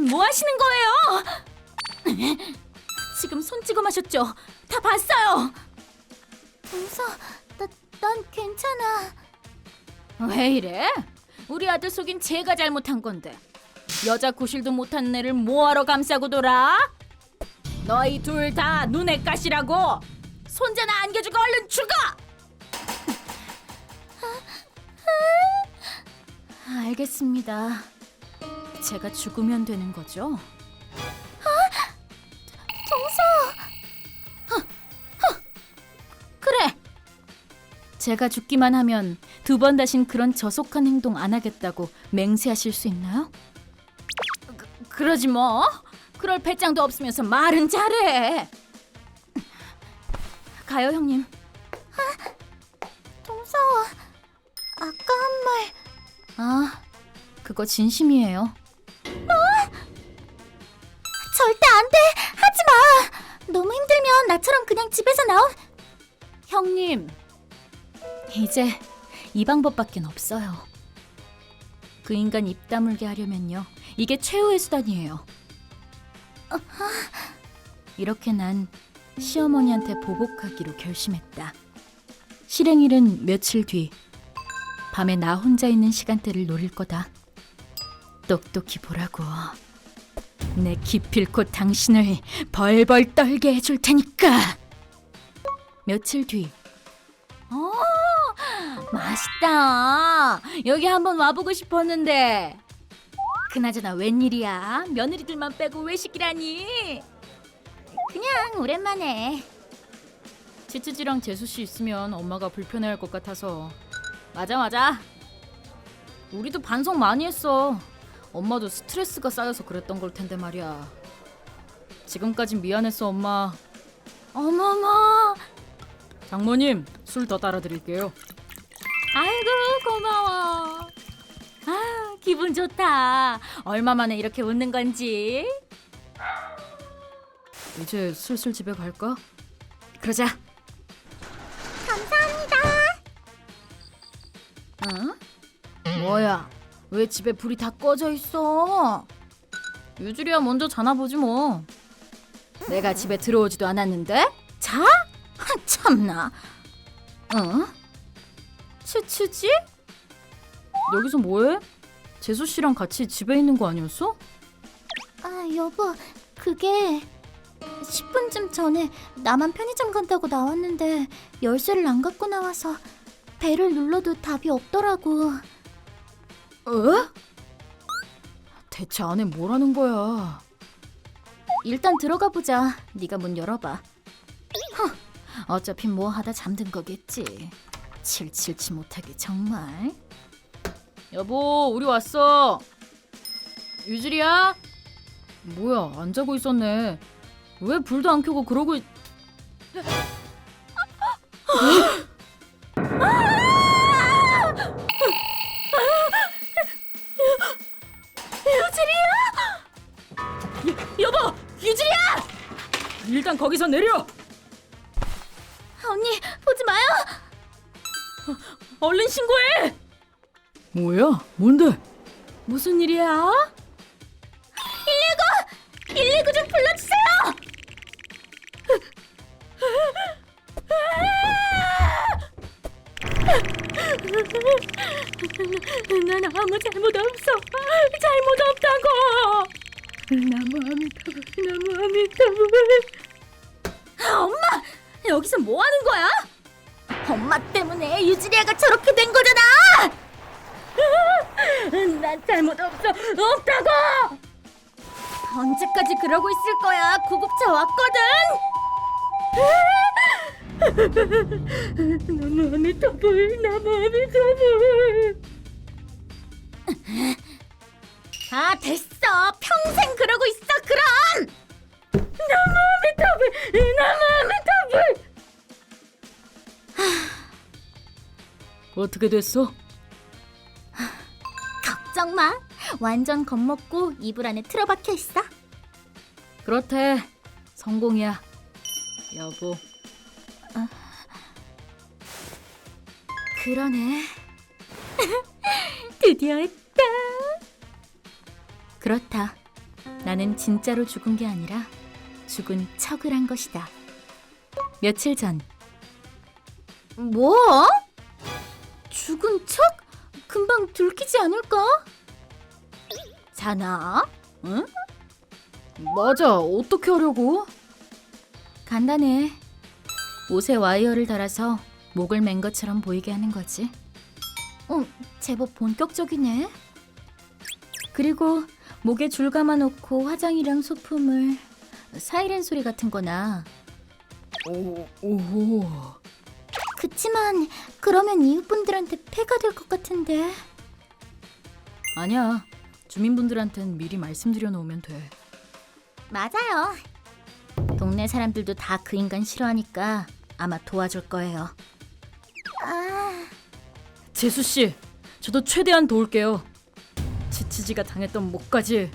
뭐 하시는 거예요? 지금 손 찍어 마셨죠? 다 봤어요. 동서, 난 괜찮아. 왜 이래? 우리 아들 속인 제가 잘못한 건데 여자 구실도 못하는 애를 뭐하러 감싸고 돌아? 너희 둘 다 눈에 가시라고. 손자나 안겨주고 얼른 죽어. 알겠습니다. 제가 죽으면 되는 거죠? 그래. 제가 죽기만 하면 2번 다신 그런 저속한 행동 안 하겠다고 맹세하실 수 있나요? 그러지 뭐. 그럴 배짱도 없으면서 말은 잘해. 가요 형님. 동서워. 아까 한 말. 아, 그거 진심이에요. 뭐? 절대 안 돼. 하지 마. 너무 힘들면 나처럼 그냥 집에서 나온. 형님. 이제 이 방법밖엔 없어요. 그 인간 입 다물게 하려면요. 이게 최후의 수단이에요. 이렇게 난 시어머니한테 보복하기로 결심했다. 실행일은 며칠 뒤. 밤에 나 혼자 있는 시간대를 노릴 거다. 똑똑히 보라고. 내 기필코 당신을 벌벌 떨게 해줄 테니까. 며칠 뒤. 맛있다. 여기 한번 와보고 싶었는데. 그나저나 웬일이야? 며느리들만 빼고 외식이라니. 그냥 오랜만에. 치치지랑 재수 씨 있으면 엄마가 불편해할 것 같아서. 맞아. 우리도 반성 많이 했어. 엄마도 스트레스가 쌓여서 그랬던 걸 텐데 말이야. 지금까진 미안했어, 엄마. 어머머. 장모님, 술 더 따라 드릴게요. 아이고 고마워. 아 기분 좋다. 얼마 만에 이렇게 웃는 건지. 이제 슬슬 집에 갈까? 그러자. 감사합니다. 응? 뭐야? 왜 집에 불이 다 꺼져 있어? 유주리야 먼저 자나 보지 뭐. 내가 집에 들어오지도 않았는데? 자? 참나. 응? 추추지? 여기서 뭐해? 재수 씨랑 같이 집에 있는 거 아니었어? 아 여보 그게 10분쯤 전에 나만 편의점 간다고 나왔는데 열쇠를 안 갖고 나와서 벨을 눌러도 답이 없더라고. 어? 대체 안에 뭐라는 거야? 일단 들어가 보자. 네가 문 열어봐. 어차피 뭐 하다 잠든 거겠지. 칠칠치 못하게 정말. 여보, 우리 왔어. 유주리야? 뭐야, 안 자고 있었네. 왜 불도 안 켜고 그러고 있... 여보! 유주리야! 일단 거기서 내려! 언니 보지 마요. 얼른 신고해! 뭐야? 뭔데? 무슨 일이야? 119 좀 불러주세요. 난 아무 잘못 없어. 잘못 없다고. 나무 아미타불. 엄마 여기서 뭐 하는 거야? 엄마 때문에 유주리아가 저렇게 된 거잖아. 난 잘못 없다고. 언제까지 그러고 있을 거야? 구급차 왔거든. 나무 아미타불. 아 됐어. 평생 그러고 있어 그럼. 나무 아미타불. 어떻게 됐어? 걱정 마. 완전 겁먹고 이불 안에 틀어박혀 있어. 그렇대. 성공이야. 여보. 그러네. 드디어 했다. 그렇다. 나는 진짜로 죽은 게 아니라 죽은 척을 한 것이다. 며칠 전. 뭐? 죽은 척? 금방 들키지 않을까? 자나? 응? 맞아. 어떻게 하려고? 간단해. 옷에 와이어를 달아서 목을 맨 것처럼 보이게 하는 거지. 제법 본격적이네. 그리고 목에 줄 감아놓고 화장이랑 소품을 사이렌 소리 같은 거나. 오. 그치만 그러면 이웃분들한테 폐가 될 것 같은데. 아니야. 주민분들한텐 미리 말씀드려 놓으면 돼. 맞아요. 동네 사람들도 다 그 인간 싫어하니까 아마 도와줄 거예요. 재수 씨, 저도 최대한 도울게요. 치치지가 당했던 목까지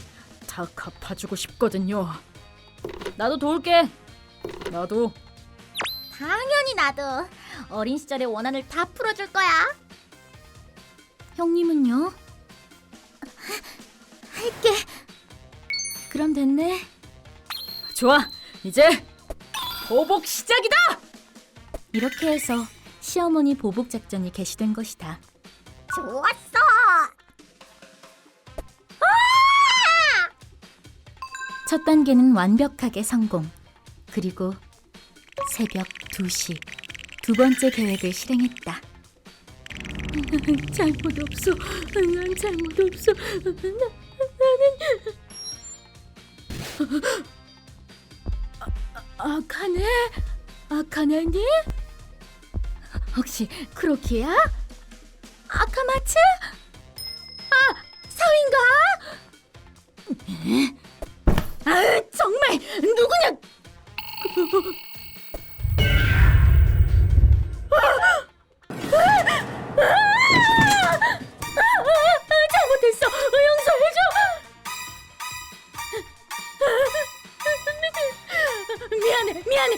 다 갚아주고 싶거든요. 나도 도울게. 나도. 당연히 나도. 어린 시절의 원한을 다 풀어줄 거야. 형님은요? 할게. 그럼 됐네. 좋아. 이제 보복 시작이다. 이렇게 해서 시어머니 보복 작전이 개시된 것이다. 좋았어. 첫 단계는 완벽하게 성공. 그리고 새벽 2시 두 번째 계획을 실행했다. 잘못 없어. 난 잘못 없어. 나는 아카네? 아카네니? 혹시 크로키야? 아카마츠? 아, 정말 누구냐? 잘못했어. 용서해줘. 미안해.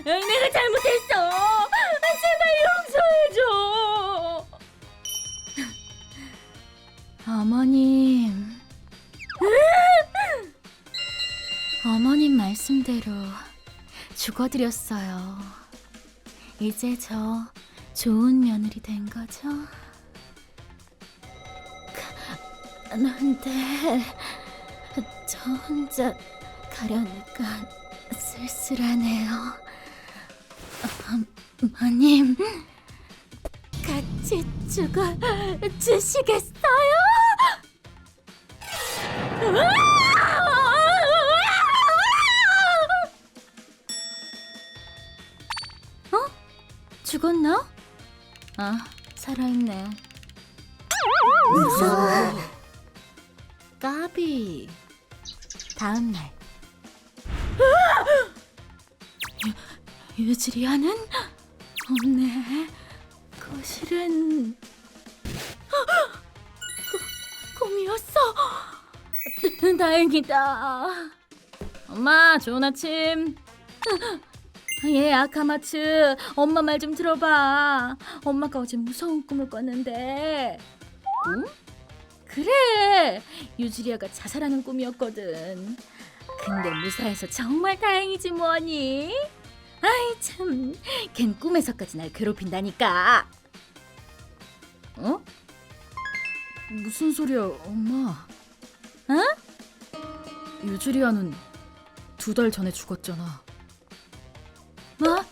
내가 잘못했어. 제발 용서해줘. 어머님. 어머님 말씀대로 죽어드렸어요. 이제 저 좋은 며느리 된 거죠? 그런데 저 혼자 가려니까 쓸쓸하네요. 어머님, 같이 죽어주시겠어요? 죽었나? 아, 살아있네. 무서워. 까비. 다음 날. 유지리아는 없네. 거실은 꿈이었어. 다행이다. 엄마, 좋은 아침. 예, 아카마츠. 엄마 말 좀 들어봐. 엄마가 어제 무서운 꿈을 꿨는데. 꿈? 그래. 유지리아가 자살하는 꿈이었거든. 근데 무사해서 정말 다행이지 뭐니. 아이 참, 걘 꿈에서까지 날 괴롭힌다니까. 어? 무슨 소리야, 엄마? 어? 유지리아는 2달 전에 죽었잖아. 뭐?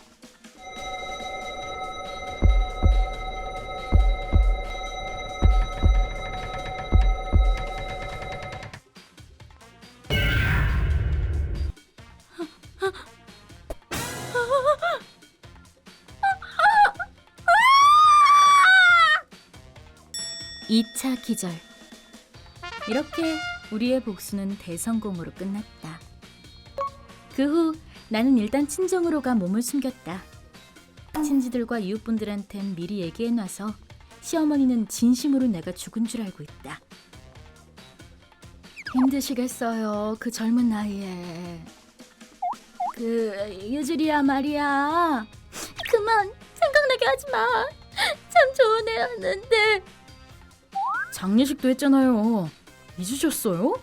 이 2차 기절. 이렇게 우리의 복수는 대성공으로 끝났다. 그 후 나는 일단 친정으로 가 몸을 숨겼다. 친지들과 이웃분들한텐 미리 얘기해놔서 시어머니는 진심으로 내가 죽은 줄 알고 있다. 힘드시겠어요, 그 젊은 나이에. 유주리야 말이야. 그만 생각나게 하지 마. 참 좋은 애였는데. 장례식도 했잖아요. 잊으셨어요?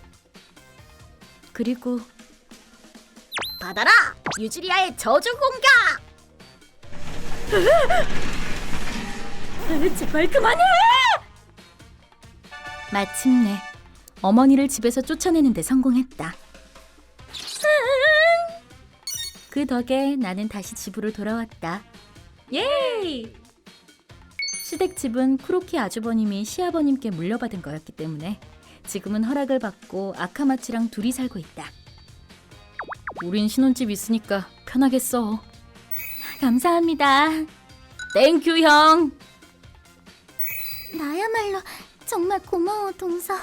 그리고 받아라! 유지리아의 저주 공격! 제발 그만해. 마침내 어머니를 집에서 쫓아내는 데 성공했다. 그 덕에 나는 다시 집으로 돌아왔다. 예이! 시댁집은 쿠로키 아주버님이 시아버님께 물려받은 거였기 때문에 지금은 허락을 받고 아카마츠랑 둘이 살고 있다. 우린 신혼집 있으니까 편하겠어. 감사합니다. 땡큐 형. 나야말로 정말 고마워 동서.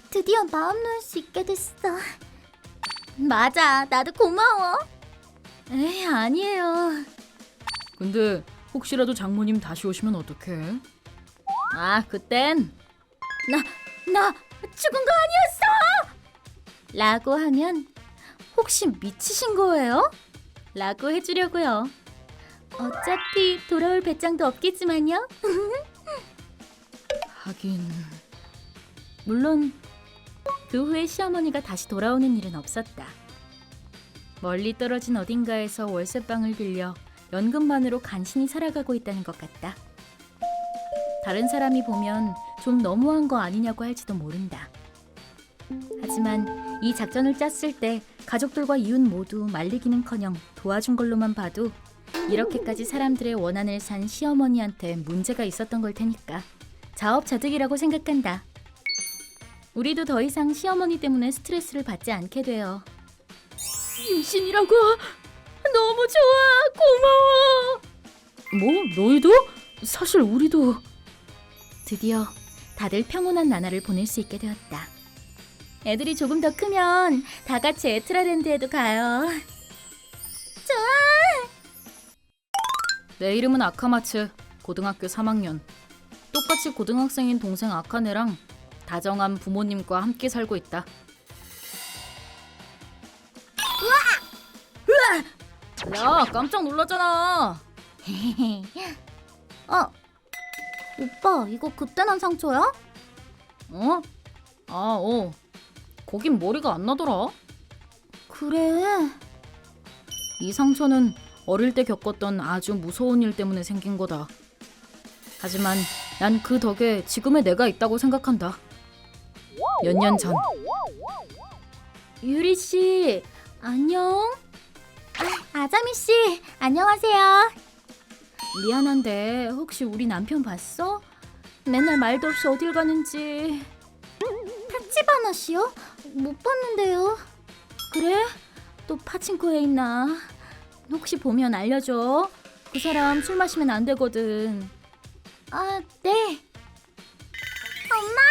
드디어 마음 놓을 수 있게 됐어. 맞아, 나도 고마워. 에이, 아니에요. 근데 혹시라도 장모님 다시 오시면 어떡해? 아, 그땐 나 죽은 거 아니었어! 라고 하면 혹시 미치신 거예요? 라고 해주려고요. 어차피 돌아올 배짱도 없겠지만요. 하긴 물론 그 후에 시어머니가 다시 돌아오는 일은 없었다. 멀리 떨어진 어딘가에서 월세방을 빌려 연금만으로 간신히 살아가고 있다는 것 같다. 다른 사람이 보면 좀 너무한 거 아니냐고 할지도 모른다. 하지만 이 작전을 짰을 때 가족들과 이웃 모두 말리기는커녕 도와준 걸로만 봐도 이렇게까지 사람들의 원한을 산 시어머니한테 문제가 있었던 걸 테니까 자업자득이라고 생각한다. 우리도 더 이상 시어머니 때문에 스트레스를 받지 않게 돼요. 임신이라고? 너무 좋아. 고마워. 뭐? 너희도? 사실 우리도. 드디어 다들 평온한 나날을 보낼 수 있게 되었다. 애들이 조금 더 크면 다 같이 에트라랜드에도 가요. 좋아. 내 이름은 아카마츠. 고등학교 3학년. 똑같이 고등학생인 동생 아카네랑 다정한 부모님과 함께 살고 있다. 야, 깜짝 놀랐잖아. 오빠, 이거 그때 난 상처야? 어? 거긴 머리가 안 나더라. 그래. 이 상처는 어릴 때 겪었던 아주 무서운 일 때문에 생긴 거다. 하지만 난 그 덕에 지금의 내가 있다고 생각한다. 몇 년 전. 유리 씨, 안녕. 아자미 씨, 안녕하세요. 미안한데 혹시 우리 남편 봤어? 맨날 말도 없이 어딜 가는지. 타치바나 씨요? 못 봤는데요. 그래? 또 파친코에 있나? 혹시 보면 알려줘. 그 사람 술 마시면 안 되거든. 아, 네. 엄마!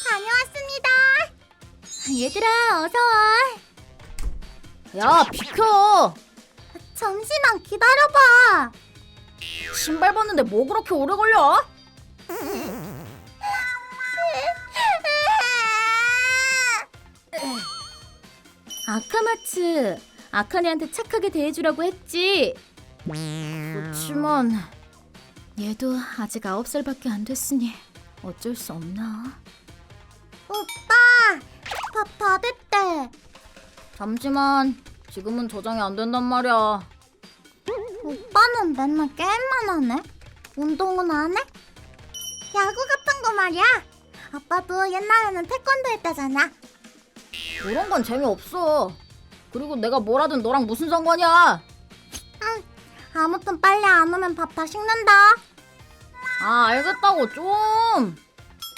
다녀왔습니다. 얘들아, 어서 와. 야, 비켜! 잠시만 기다려봐. 신발 벗는데 뭐 그렇게 오래 걸려? 아카마츠, 아카네한테 착하게 대해주라고 했지. 그렇지만 얘도 아직 9살밖에 안 됐으니 어쩔 수 없나. 오빠, 밥 다 됐대. 잠시만, 지금은 저장이 안 된단 말이야. 오빠는 맨날 게임만 하네. 운동은 안 해? 야구 같은 거 말이야. 아빠도 옛날에는 태권도 했다잖아. 그런 건 재미없어. 그리고 내가 뭘 하든 너랑 무슨 상관이야? 아무튼 빨리 안 오면 밥 다 식는다. 아, 알겠다고 좀.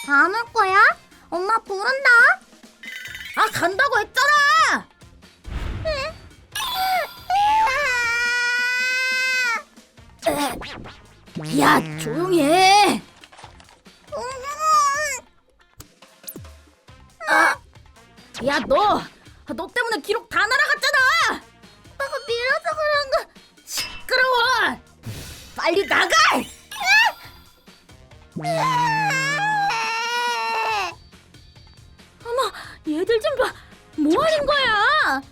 안 올 거야? 엄마 부른다. 아, 간다고 했잖아. 야, 조용히 해. 야, 너 때문에 기록 다 날아갔잖아. 오빠가 밀어서 그런 거. 시끄러워. 빨리 나가. 어머, 얘들 좀 봐. 뭐 하는 거야?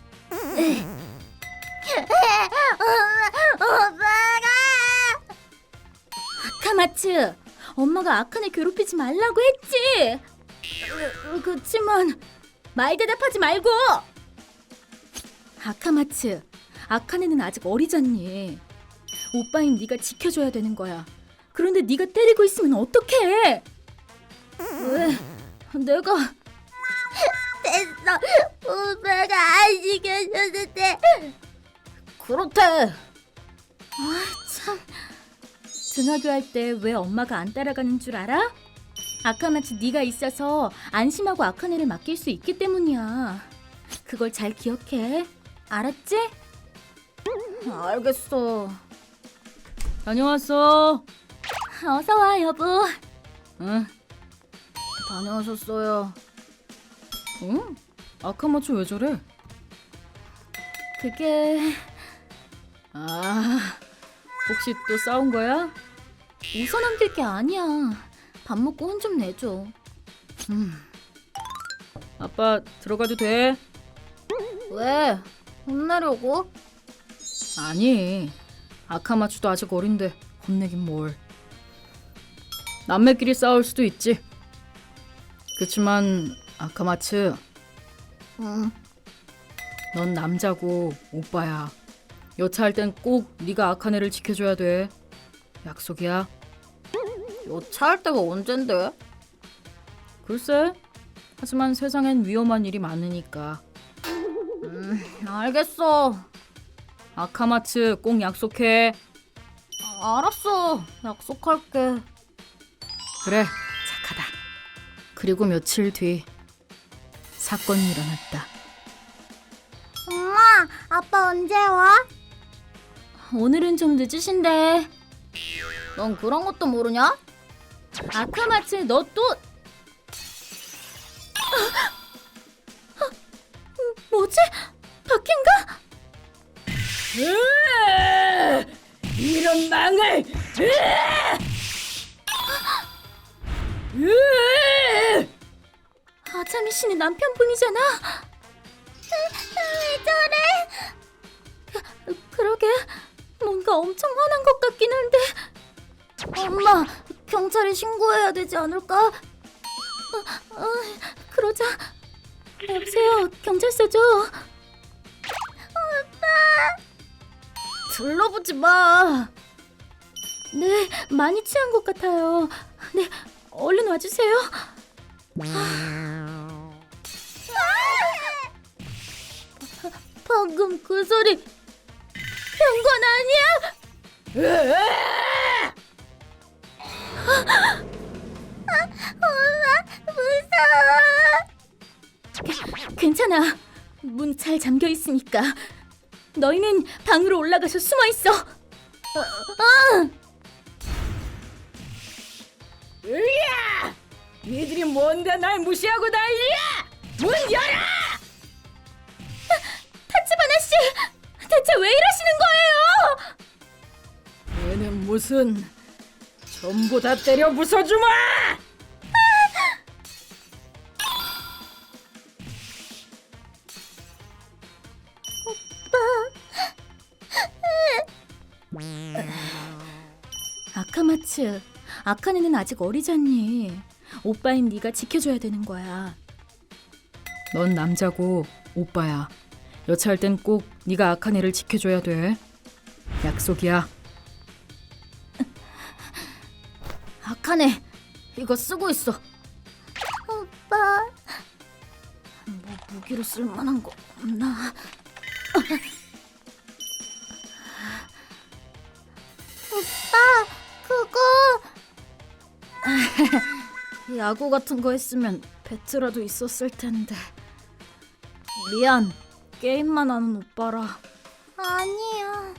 오빠가. 아카마츠, 엄마가 아카네 괴롭히지 말라고 했지. 그치만 말 대답하지 말고. 아카마츠, 아카네는 아직 어리잖니. 오빠인 네가 지켜줘야 되는 거야. 그런데 네가 때리고 있으면 어떡해? 왜? 내가 됐어. 오빠가 안 시켜줬는데. 그렇대. 참. 등하교 할 때 왜 엄마가 안 따라가는 줄 알아? 아카마츠 네가 있어서 안심하고 아카네를 맡길 수 있기 때문이야. 그걸 잘 기억해. 알았지? 알겠어. 다녀왔어. 어서 와 여보. 응. 다녀오셨어요. 응? 아카마츠 왜 저래? 그게 혹시 또 싸운 거야? 웃어 넘길 게 아니야. 밥 먹고 혼 좀 내줘. 아빠 들어가도 돼? 왜? 혼내려고? 아니, 아카마츠도 아직 어린데 혼내긴 뭘. 남매끼리 싸울 수도 있지. 그치만 아카마츠, 응. 넌 남자고 오빠야. 여차할 땐 꼭 네가 아카네를 지켜줘야 돼. 약속이야. 여차할 때가 언젠데? 글쎄, 하지만 세상엔 위험한 일이 많으니까. 알겠어. 아카마츠 꼭 약속해. 알았어. 약속할게. 그래, 착하다. 그리고 며칠 뒤 사건이 일어났다. 엄마, 아빠 언제 와? 오늘은 좀 늦으신데. 넌 그런 것도 모르냐? 아카마츠, 너 또... 뭐지? 바뀐가? 이런 망할! 아자미 씨네 남편분이잖아. 왜 저래? 그러게 뭔가 엄청 화난 것 같긴 한데. 엄마, 경찰에 신고해야 되지 않을까? 그러자. 여보세요, 경찰서죠? 들러붙지 마. 네, 많이 취한 것 같아요. 네, 얼른 와주세요. 방금 그 소리 병건 아니야? 무서워. 괜찮아. 문 잘 잠겨 있으니까. 너희는 방으로 올라가서 숨어 있어. 으야! 니들이 뭔데 날 무시하고 난리야! 문 열어! 타치바나 씨, 대체 왜 이러시는 거예요? 얘는 무슨 전부 다 때려 부숴주마! 아카마츠, 아카네는 아직 어리잖니. 오빠인 네가 지켜줘야 되는 거야. 넌 남자고 오빠야. 여차할 땐 꼭 네가 아카네를 지켜줘야 돼. 약속이야. 아카네, 이거 쓰고 있어. 오빠, 뭐 무기로 쓸만한 거 없나? 오빠, 그거 야구 같은 거 했으면 배트라도 있었을 텐데. 미안. 게임만 하는 오빠라. 아니야.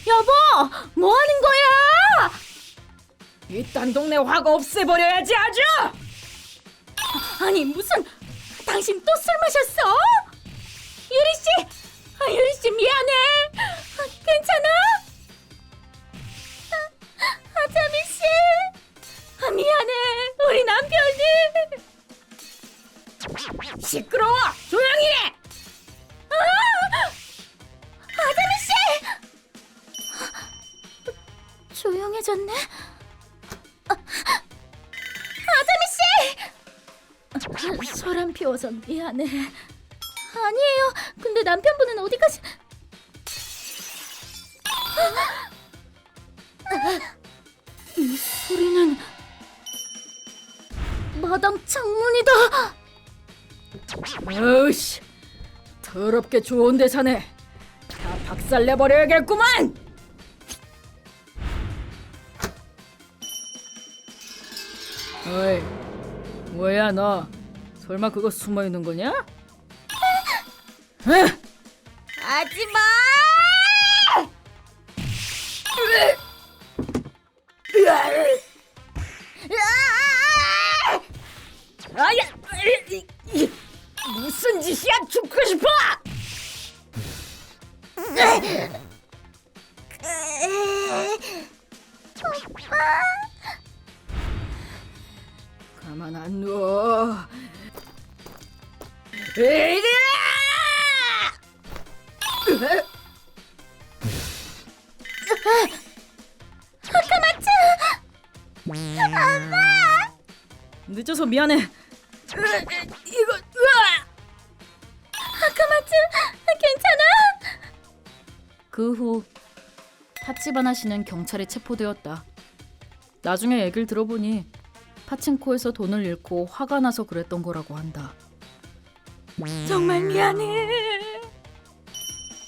여보, 뭐 하는 거야? 이딴 동네 화가 없애버려야지 아주! 아니 무슨 당신 또 술 마셨어? 유리 씨, 유리 씨 미안해. 괜찮아? 아자미 씨, 미안해. 우리 남편이. 시끄러워! 조용히 해! 아자미 씨, 조용해졌네. 아자미 씨, 소란 피워서 미안해. 아니에요. 근데 남편분은 어디 가시? 이 소리는 마당 창문이다. 어우씨, 더럽게 좋은 데 사네. 다 박살내버려야겠구만! 어이, 뭐야 너? 설마 그거 숨어있는 거냐? 하지마. 아야! 무슨 짓이야? 죽고 싶어! 가만 안 누워. 이리 아카마츠. 늦어서 미안해. 이거 아카마츠, 괜찮아? 그 후 타치바나 씨는 경찰에 체포되었다. 나중에 얘기를 들어보니 파친코에서 돈을 잃고 화가 나서 그랬던 거라고 한다. 정말 미안해.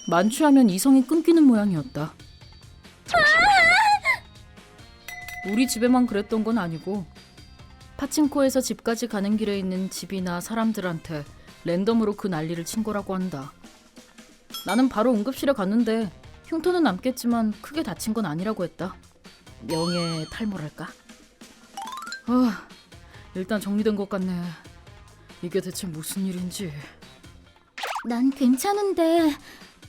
만취하면 이성이 끊기는 모양이었다. 우리 집에만 그랬던 건 아니고 파친코에서 집까지 가는 길에 있는 집이나 사람들한테 랜덤으로 그 난리를 친 거라고 한다. 나는 바로 응급실에 갔는데 흉터는 남겠지만 크게 다친 건 아니라고 했다. 명예 탈모랄까? 일단 정리된 것 같네. 이게 대체 무슨 일인지. 난 괜찮은데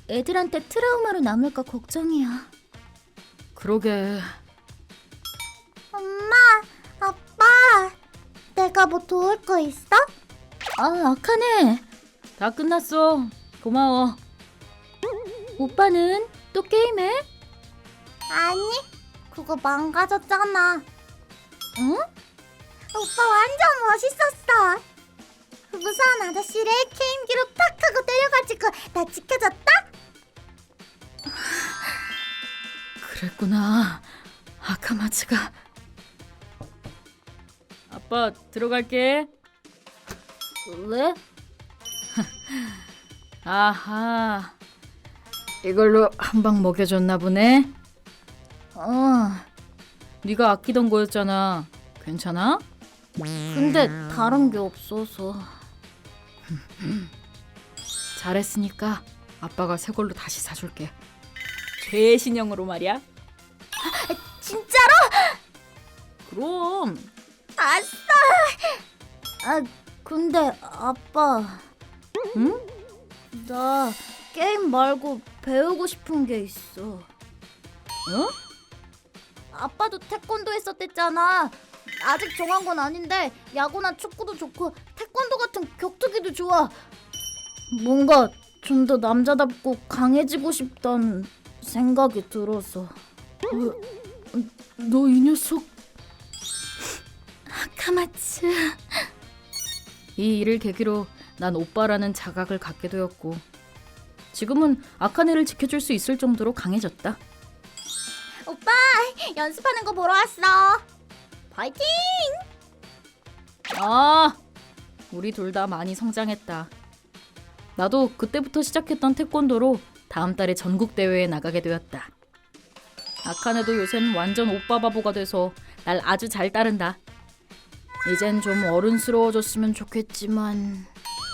애들한테 트라우마로 남을까 걱정이야. 그러게. 엄마, 아빠, 내가 뭐 도울 거 있어? 아카네. 다 끝났어. 고마워. 오빠는 또 게임해? 아니, 그거 망가졌잖아. 응? 오빠 완전 멋있었어. 무서운 아저씨를 게임기로 팍 하고 때려가지고 나 지켜줬다? 그랬구나. 아카마츠가. 아빠 들어갈게. 왜? 아하. 이걸로 한 방 먹여줬나 보네. 네가 아끼던 거였잖아. 괜찮아? 근데 다른 게 없어서. 잘했으니까 아빠가 새 걸로 다시 사줄게. 최신형으로 말이야. 진짜로? 그럼. 아싸! 근데 아빠. 응? 나 게임 말고 배우고 싶은 게 있어. 어? 아빠도 태권도 했었댔잖아. 아직 정한 건 아닌데 야구나 축구도 좋고 태권도 같은 격투기도 좋아. 뭔가 좀 더 남자답고 강해지고 싶다는 생각이 들어서. 너 이 녀석. 아카마츠. 이 일을 계기로 난 오빠라는 자각을 갖게 되었고 지금은 아카네를 지켜줄 수 있을 정도로 강해졌다. 오빠 연습하는 거 보러 왔어. 파이팅! 아, 우리 둘 다 많이 성장했다. 나도 그때부터 시작했던 태권도로 다음 달에 전국 대회에 나가게 되었다. 아카네도 요샌 완전 오빠 바보가 돼서 날 아주 잘 따른다. 이젠 좀 어른스러워졌으면 좋겠지만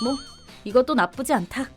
뭐 이것도 나쁘지 않다.